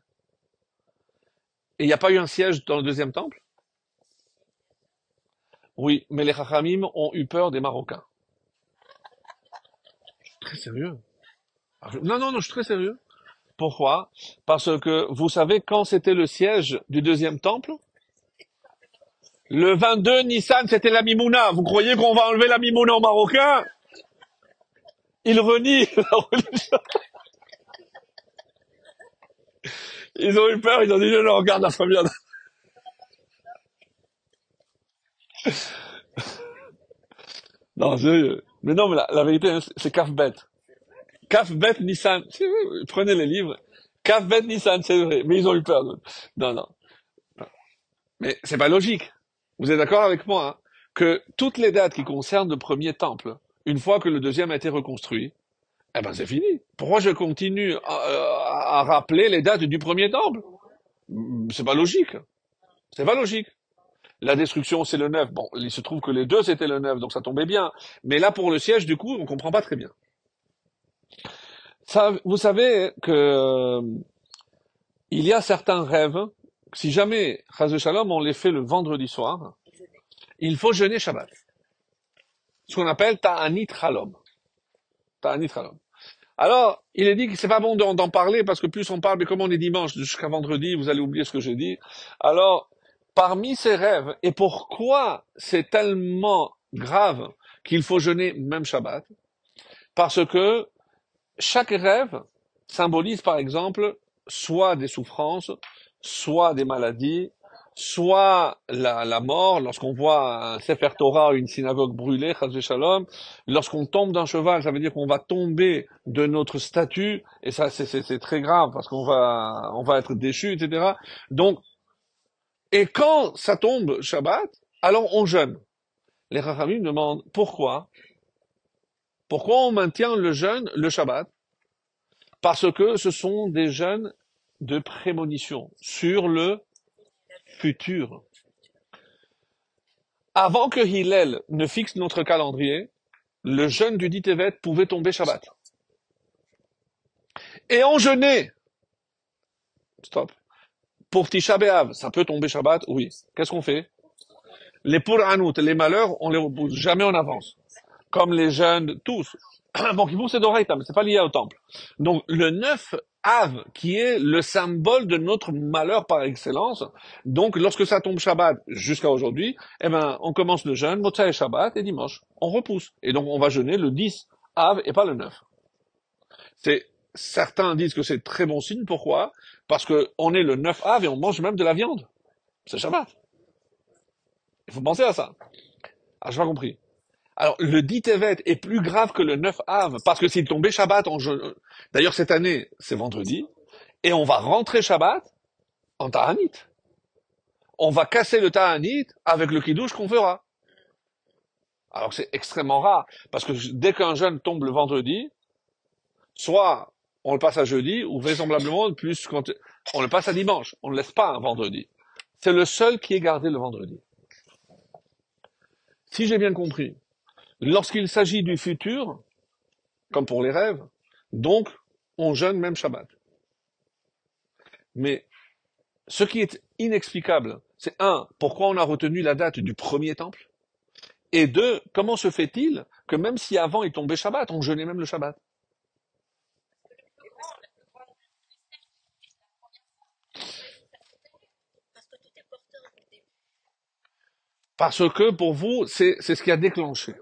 S1: Et il n'y a pas eu un siège dans le deuxième temple? Oui, mais les Chachamim ont eu peur des Marocains. Très sérieux. Non, non, non, je suis très sérieux. Pourquoi? Parce que vous savez quand c'était le siège du deuxième temple? Le 22 Nissan, c'était la Mimouna. Vous croyez qu'on va enlever la Mimouna aux Marocains? Ils renient la religion. Ils ont eu peur, ils ont dit non, regarde la famille. Non, sérieux. Mais non, mais la vérité, hein, c'est Kafbet. Kafbet Nissan. Prenez les livres. Kafbet Nissan, c'est vrai. Mais ils ont eu peur. Non, non. Mais c'est pas logique. Vous êtes d'accord avec moi, hein, que toutes les dates qui concernent le premier temple, une fois que le deuxième a été reconstruit, eh ben c'est fini. Pourquoi je continue à rappeler les dates du premier temple? C'est pas logique. C'est pas logique. La destruction, c'est le 9. Bon, il se trouve que les deux, c'était le 9, donc ça tombait bien. Mais là, pour le siège, du coup, on comprend pas très bien. Ça, vous savez que il y a certains rêves, si jamais, Chas Shalom, on les fait le vendredi soir, il faut jeûner Shabbat. Ce qu'on appelle Ta'anit Chalom. Ta'anit Chalom. Alors, il est dit que c'est pas bon d'en parler parce que plus on parle, mais comme on est dimanche jusqu'à vendredi, vous allez oublier ce que j'ai dit. Alors, parmi ces rêves, et pourquoi c'est tellement grave qu'il faut jeûner même Shabbat? Parce que chaque rêve symbolise par exemple soit des souffrances, soit des maladies, soit la mort, lorsqu'on voit un Sefer Torah ou une synagogue brûlée, Chas Shalom, lorsqu'on tombe d'un cheval, ça veut dire qu'on va tomber de notre statut, et ça c'est très grave parce on va être déchu, etc. Donc, et quand ça tombe Shabbat, alors on jeûne. Les Chachamim demandent pourquoi on maintient le jeûne le Shabbat? Parce que ce sont des jeûnes de prémonition sur le futur. Avant que Hillel ne fixe notre calendrier, le jeûne du dit Tevet pouvait tomber Shabbat. Et on jeûnait. Stop. Pour Tisha B'Av, ça peut tomber Shabbat? Oui. Qu'est-ce qu'on fait? Les Pur'anut, les malheurs, on les repousse jamais en avance. Comme les jeûnes, tous. Bon, Kippour, c'est d'Oraita, mais c'est pas lié au temple. Donc, le 9 Av, qui est le symbole de notre malheur par excellence. Donc, lorsque ça tombe Shabbat jusqu'à aujourd'hui, eh ben, on commence le jeûne, Motsai et Shabbat, et dimanche. On repousse. Et donc, on va jeûner le 10 Av et pas le 9. Certains disent que c'est très bon signe. Pourquoi? Parce que on est le 9 Av et on mange même de la viande. C'est Shabbat. Il faut penser à ça. Ah, j'ai pas compris. Alors, le dit Tevet est plus grave que le 9 Av, parce que s'il tombait Shabbat d'ailleurs, cette année, c'est vendredi, et on va rentrer Shabbat en Ta'anit. On va casser le Ta'anit avec le Kiddush qu'on fera. Alors, c'est extrêmement rare, parce que dès qu'un jeûne tombe le vendredi, soit on le passe à jeudi, ou vraisemblablement, plus quand on le passe à dimanche. On ne laisse pas un vendredi. C'est le seul qui est gardé le vendredi. Si j'ai bien compris, lorsqu'il s'agit du futur, comme pour les rêves, donc on jeûne même Shabbat. Mais ce qui est inexplicable, c'est un, pourquoi on a retenu la date du premier temple? Et deux, comment se fait-il que même si avant il tombait Shabbat, on jeûnait même le Shabbat? Parce que pour vous, c'est ce qui a déclenché.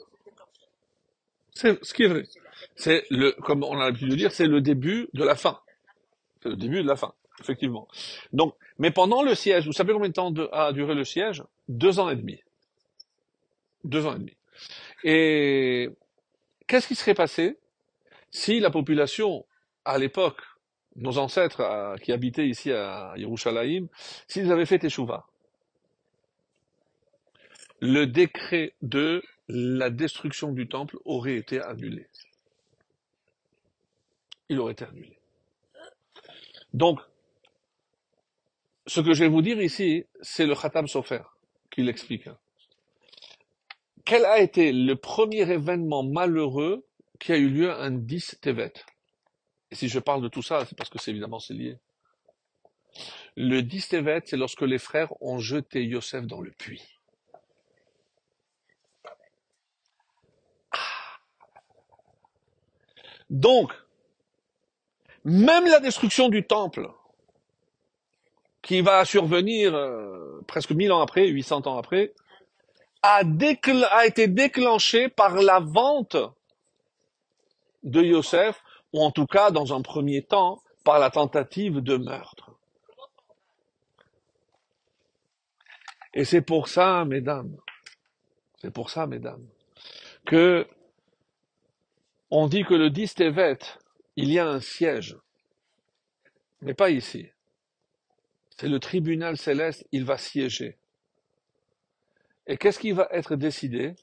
S1: C'est ce qui est vrai. C'est le, comme on a l'habitude de dire, c'est le début de la fin. C'est le début de la fin, effectivement. Donc, mais pendant le siège, vous savez combien de temps a duré le siège? 2 ans et demi. 2 ans et demi. Et qu'est-ce qui serait passé si la population, à l'époque, nos ancêtres qui habitaient ici à Yerushalayim, s'ils avaient fait Teshuvah? Le décret de la destruction du temple aurait été annulé. Il aurait été annulé. Donc, ce que je vais vous dire ici, c'est le Khatam Sofer qui l'explique. Quel a été le premier événement malheureux qui a eu lieu un 10 Tevet? Et si je parle de tout ça, c'est parce que évidemment c'est lié. Le 10 Tevet, c'est lorsque les frères ont jeté Yosef dans le puits. Donc, même la destruction du temple, qui va survenir presque 1000 ans après, 800 ans après, a été déclenchée par la vente de Yosef, ou en tout cas, dans un premier temps, par la tentative de meurtre. Et c'est pour ça, mesdames, que on dit que le 10 Tevet, il y a un siège, mais pas ici. C'est le tribunal céleste, il va siéger. Et qu'est-ce qui va être décidé?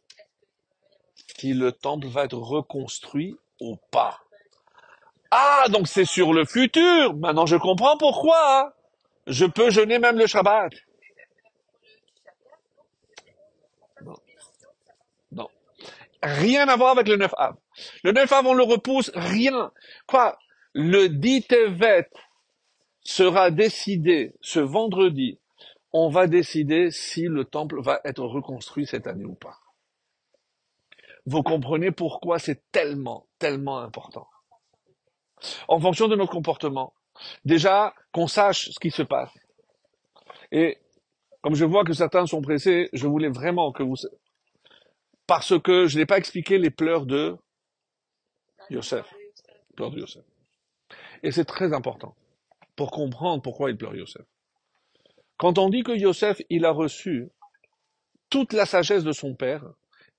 S1: Si le temple va être reconstruit ou pas. Ah, donc c'est sur le futur. Maintenant, je comprends pourquoi. Je peux jeûner même le Shabbat. Non, non. Rien à voir avec le 9 Av. Le 9 Av, on le repousse, rien. Quoi? Le 10 Tevet sera décidé ce vendredi. On va décider si le temple va être reconstruit cette année ou pas. Vous comprenez pourquoi c'est tellement, tellement important. En fonction de notre comportement. Déjà, qu'on sache ce qui se passe. Et comme je vois que certains sont pressés, je voulais vraiment que vous... Parce que je n'ai pas expliqué les pleurs de Yosef. Pleurs de Yosef. Et c'est très important pour comprendre pourquoi il pleure Yosef. Quand on dit que Yosef, il a reçu toute la sagesse de son père,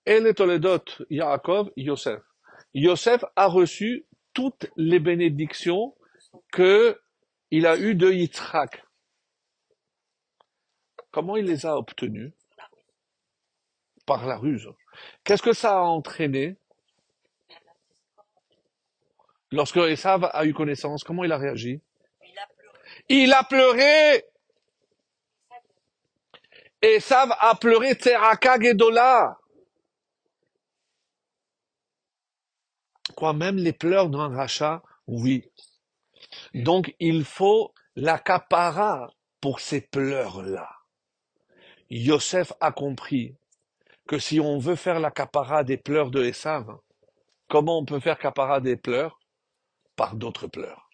S1: El Toledot Yaakov Yosef. Yosef a reçu toutes les bénédictions que il a eues de Yitzhak. Comment il les a obtenues? Par la ruse. Qu'est-ce que ça a entraîné? Lorsque Esav a eu connaissance, comment il a réagi? Il a pleuré. Esav a pleuré Teraka Gedola. Quoi, même les pleurs d'un rachat? Oui. Donc, il faut la capara pour ces pleurs-là. Yosef a compris que si on veut faire la capara des pleurs de Esav, comment on peut faire capara des pleurs? Par d'autres pleurs.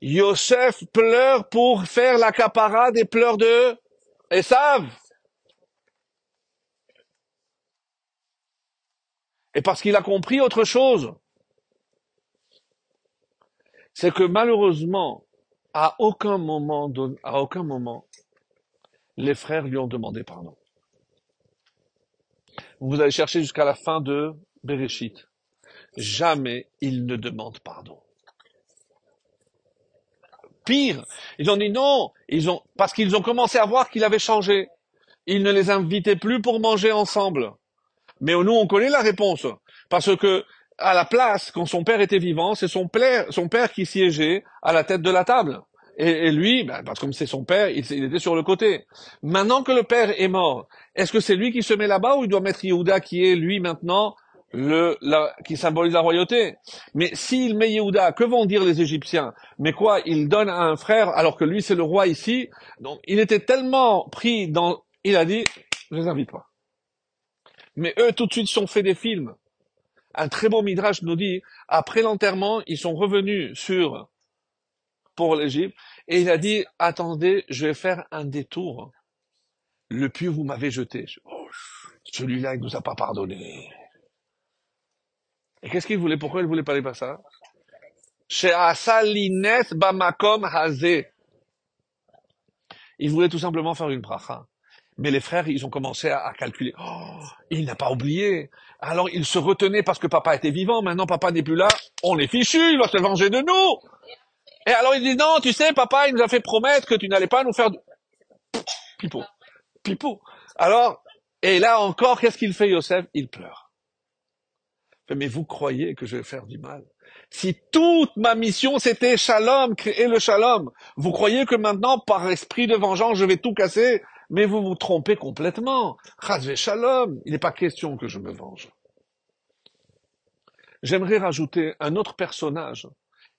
S1: Yosef pleure pour faire la capara des pleurs de Esav. Et parce qu'il a compris autre chose. C'est que malheureusement, à aucun moment, les frères lui ont demandé pardon. Vous allez chercher jusqu'à la fin de Bereshit. Jamais ils ne demandent pardon. Pire, ils ont dit non, parce qu'ils ont commencé à voir qu'il avait changé. Il ne les invitait plus pour manger ensemble. Mais nous, on connaît la réponse. Parce que, à la place, quand son père était vivant, c'est son père qui siégeait à la tête de la table. Et lui, parce que comme c'est son père, il était sur le côté. Maintenant que le père est mort, est-ce que c'est lui qui se met là-bas ou il doit mettre Yehuda qui est, lui, maintenant, qui symbolise la royauté? Mais s'il met Yehuda, que vont dire les Égyptiens? Mais quoi, il donne à un frère alors que lui, c'est le roi ici? Donc, il était tellement pris dans... Il a dit, je les invite pas. Mais eux, tout de suite, sont fait des films. Un très beau midrash nous dit, après l'enterrement, ils sont revenus pour l'Égypte, et il a dit, attendez, je vais faire un détour. Le puits où vous m'avez jeté. Oh, celui-là, il nous a pas pardonné. Et qu'est-ce qu'il voulait? Pourquoi il voulait parler pas ça? Chez Asalines Bamakom Hazé. Il voulait tout simplement faire une bracha. Mais les frères, ils ont commencé à calculer. Oh, il n'a pas oublié. Alors, il se retenait parce que papa était vivant. Maintenant, papa n'est plus là. On est fichu, il va se venger de nous. Et alors, il dit, non, tu sais, papa, il nous a fait promettre que tu n'allais pas nous faire... Pipo. Pipo. Alors, et là encore, qu'est-ce qu'il fait, Yosef? Il pleure. Mais vous croyez que je vais faire du mal? Si toute ma mission, c'était shalom, créer le shalom, vous croyez que maintenant, par esprit de vengeance, je vais tout casser? Mais vous vous trompez complètement. Chazvé shalom, il n'est pas question que je me venge. J'aimerais rajouter un autre personnage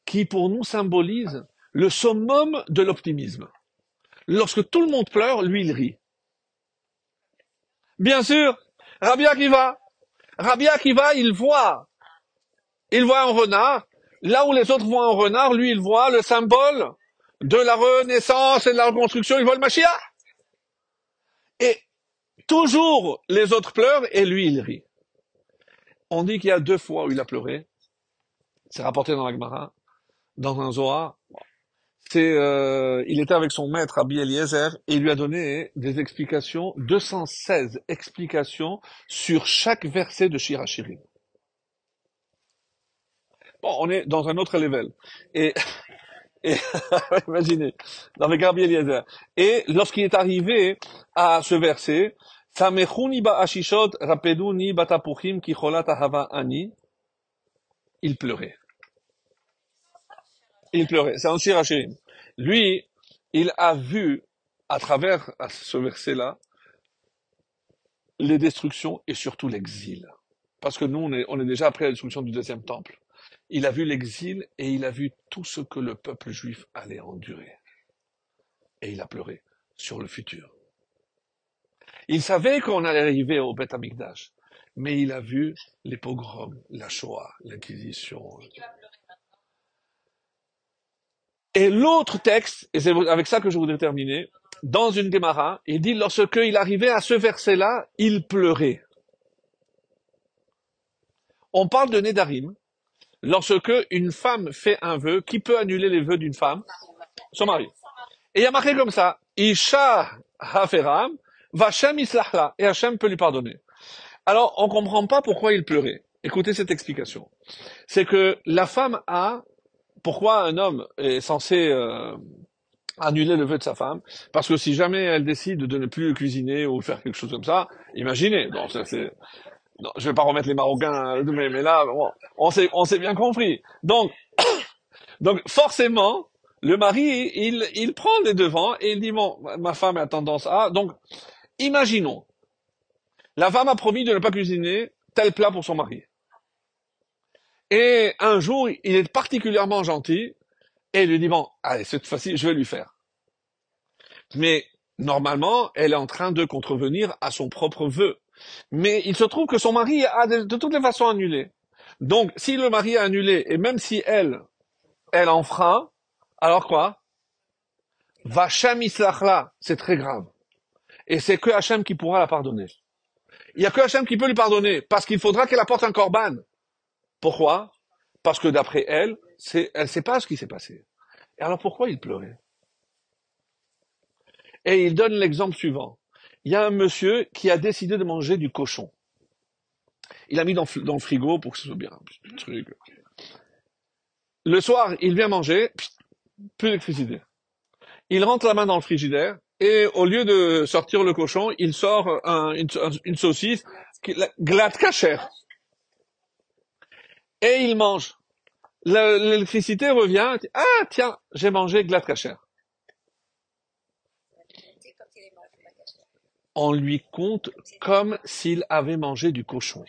S1: qui, pour nous, symbolise le summum de l'optimisme. Lorsque tout le monde pleure, lui, il rit. Bien sûr, Rabbi Akiva. Rabbi Akiva, il voit un renard. Là où les autres voient un renard, lui, il voit le symbole de la renaissance et de la reconstruction. Il voit le Mashiach. Et toujours, les autres pleurent et lui, il rit. On dit qu'il y a 2 fois où il a pleuré. C'est rapporté dans la Gemara, dans un Zohar. Il était avec son maître, Rabbi Eliezer, et il lui a donné des explications, 216 explications sur chaque verset de Shir HaShirim. Bon, on est dans un autre level. Et imaginez, avec Rabbi Eliezer. Et lorsqu'il est arrivé à ce verset, Samechuni ba'ashishot rapeduni batapuchim ki cholat ahava ani, il pleurait. Il pleurait. C'est un Shir HaShirim. Lui, il a vu, à travers ce verset-là, les destructions et surtout l'exil. Parce que nous, on est déjà après la destruction du 2e temple. Il a vu l'exil et il a vu tout ce que le peuple juif allait endurer. Et il a pleuré sur le futur. Il savait qu'on allait arriver au Beth Amikdash, mais il a vu les pogroms, la Shoah, l'Inquisition. Et l'autre texte, et c'est avec ça que je voudrais terminer, dans une Gemara, il dit, lorsqu'il arrivait à ce verset-là, il pleurait. On parle de Nédarim. Lorsque une femme fait un vœu, qui peut annuler les vœux d'une femme? Son mari. Et il y a marqué comme ça, Isha haferam, Vashem islahla, et Hachem peut lui pardonner. Alors, on comprend pas pourquoi il pleurait. Écoutez cette explication. C'est que la femme pourquoi un homme est censé annuler le vœu de sa femme? Parce que si jamais elle décide de ne plus cuisiner ou faire quelque chose comme ça, imaginez, bon, ça c'est... Non, je vais pas remettre les Marocains, mais là, bon, on s'est bien compris. Donc forcément, le mari, il prend les devants et il dit bon, ma femme a tendance à. Donc, imaginons, la femme a promis de ne pas cuisiner tel plat pour son mari. Et un jour, il est particulièrement gentil et il lui dit bon, allez, cette fois-ci, je vais lui faire. Mais normalement, elle est en train de contrevenir à son propre vœu. Mais il se trouve que son mari a de toutes les façons annulé. Donc, si le mari a annulé, et même si elle enfreint, alors quoi? Vachem Islachla, c'est très grave. Et c'est que Hachem qui pourra la pardonner. Il y a que Hachem qui peut lui pardonner, parce qu'il faudra qu'elle apporte un korban. Pourquoi? Parce que d'après elle, elle sait pas ce qui s'est passé. Et alors pourquoi il pleurait? Et il donne l'exemple suivant. Il y a un monsieur qui a décidé de manger du cochon. Il a mis dans le frigo pour que ce soit bien. Truc. Le soir, il vient manger, plus d'électricité. Il rentre la main dans le frigidaire, et au lieu de sortir le cochon, il sort une saucisse, glatt kasher. Et il mange. L'électricité revient, ah tiens, j'ai mangé glatt kasher. On lui compte comme s'il avait mangé du cochon.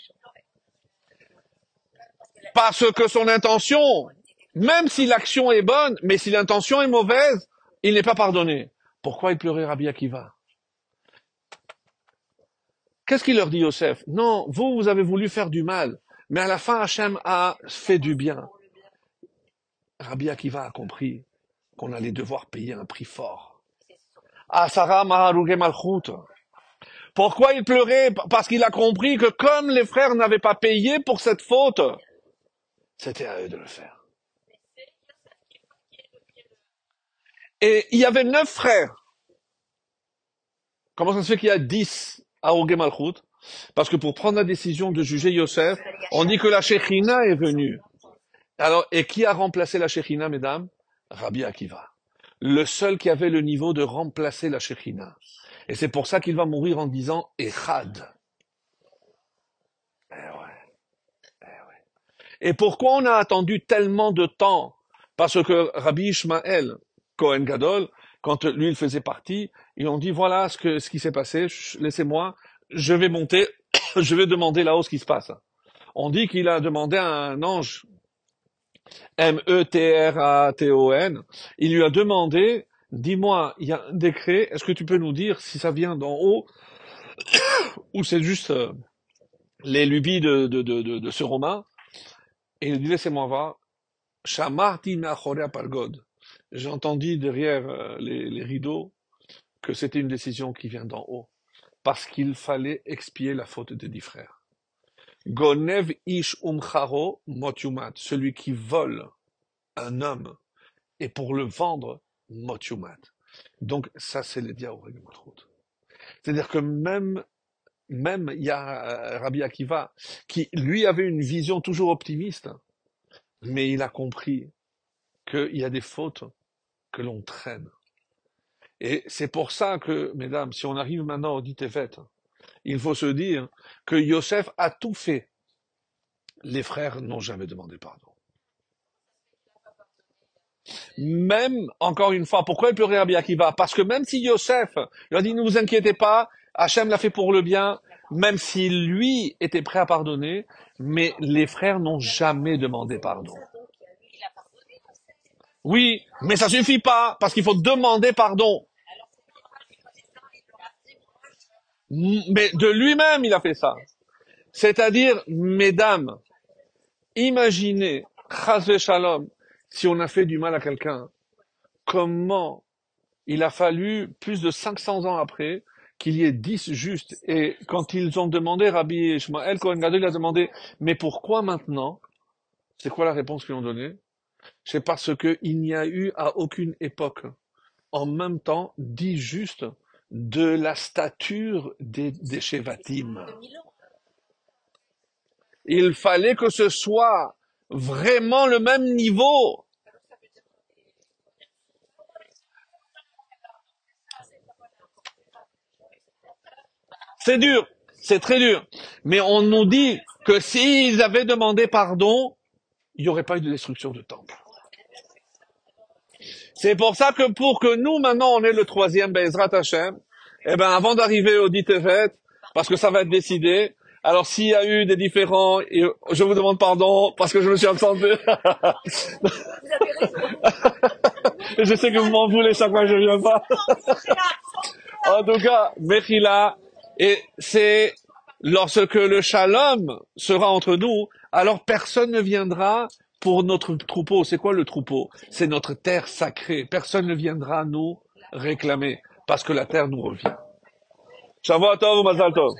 S1: Parce que son intention, même si l'action est bonne, mais si l'intention est mauvaise, il n'est pas pardonné. Pourquoi il pleurait Rabbi Akiva? Qu'est-ce qu'il leur dit Yosef? Non, vous avez voulu faire du mal, mais à la fin Hachem a fait du bien. Rabbi Akiva a compris qu'on allait devoir payer un prix fort. Asara Maharuge Malchut. Pourquoi il pleurait? Parce qu'il a compris que comme les frères n'avaient pas payé pour cette faute, c'était à eux de le faire. Et il y avait 9 frères. Comment ça se fait qu'il y a 10 à Orge Malchut? Parce que pour prendre la décision de juger Yosef, on dit que la Shekhinah est venue. Alors, et qui a remplacé la Shekhinah, mesdames? Rabbi Akiva. Le seul qui avait le niveau de remplacer la Shekhinah. Et c'est pour ça qu'il va mourir en disant Echad. Eh ouais, eh ouais. Et pourquoi on a attendu tellement de temps? Parce que Rabbi Ishmael, Kohen Gadol, quand lui il faisait partie, ils ont dit voilà ce qui s'est passé, laissez-moi, je vais monter, je vais demander là-haut ce qui se passe. On dit qu'il a demandé à un ange, Metraton, il lui a demandé, dis-moi, il y a un décret, est-ce que tu peux nous dire si ça vient d'en haut ou c'est juste les lubies de ce Romain? Et il dit laissez-moi voir. Shamarti me'achorea pargod. J'ai entendu derrière les rideaux que c'était une décision qui vient d'en haut, parce qu'il fallait expier la faute des 10 frères. Gonev ish umcharo motumat, celui qui vole un homme, et pour le vendre, motumat. Donc ça c'est le diaoreg malchut. C'est-à-dire que même il y a Rabbi Akiva qui lui avait une vision toujours optimiste, mais il a compris qu'il y a des fautes que l'on traîne. Et c'est pour ça que, mesdames, si on arrive maintenant au dit Tevet, il faut se dire que Yosef a tout fait. Les frères n'ont jamais demandé pardon. Même, encore une fois, pourquoi il pleurait Rabbi Akiva? Parce que même si Yosef lui a dit ne vous inquiétez pas, Hachem l'a fait pour le bien, même si lui était prêt à pardonner, mais les frères n'ont jamais demandé pardon. Oui, mais ça suffit pas, parce qu'il faut demander pardon. Mais de lui-même, il a fait ça. C'est-à-dire, mesdames, imaginez, chas shalom, si on a fait du mal à quelqu'un, comment il a fallu plus de 500 ans après qu'il y ait 10 justes. Et quand ils ont demandé, Rabbi Ishmael Kohen Gadol, il a demandé, mais pourquoi maintenant? C'est quoi la réponse qu'ils ont donnée? C'est parce qu'il n'y a eu à aucune époque, en même temps, 10 justes de la stature des Shevatim. Il fallait que ce soit vraiment le même niveau. C'est dur. C'est très dur. Mais on nous dit que s'ils avaient demandé pardon, il n'y aurait pas eu de destruction de temple. C'est pour ça que pour que nous, maintenant, on ait le troisième Bezrat Hashem, eh ben, avant d'arriver au dit Tevet, parce que ça va être décidé, alors s'il y a eu des différends, et je vous demande pardon, parce que je me suis absenté. Je sais que vous m'en voulez chaque fois que je viens pas. En tout cas, Mechila, et c'est lorsque le shalom sera entre nous, alors personne ne viendra pour notre troupeau. C'est quoi le troupeau? C'est notre terre sacrée. Personne ne viendra nous réclamer parce que la terre nous revient. Shavua tov, Mazal tov.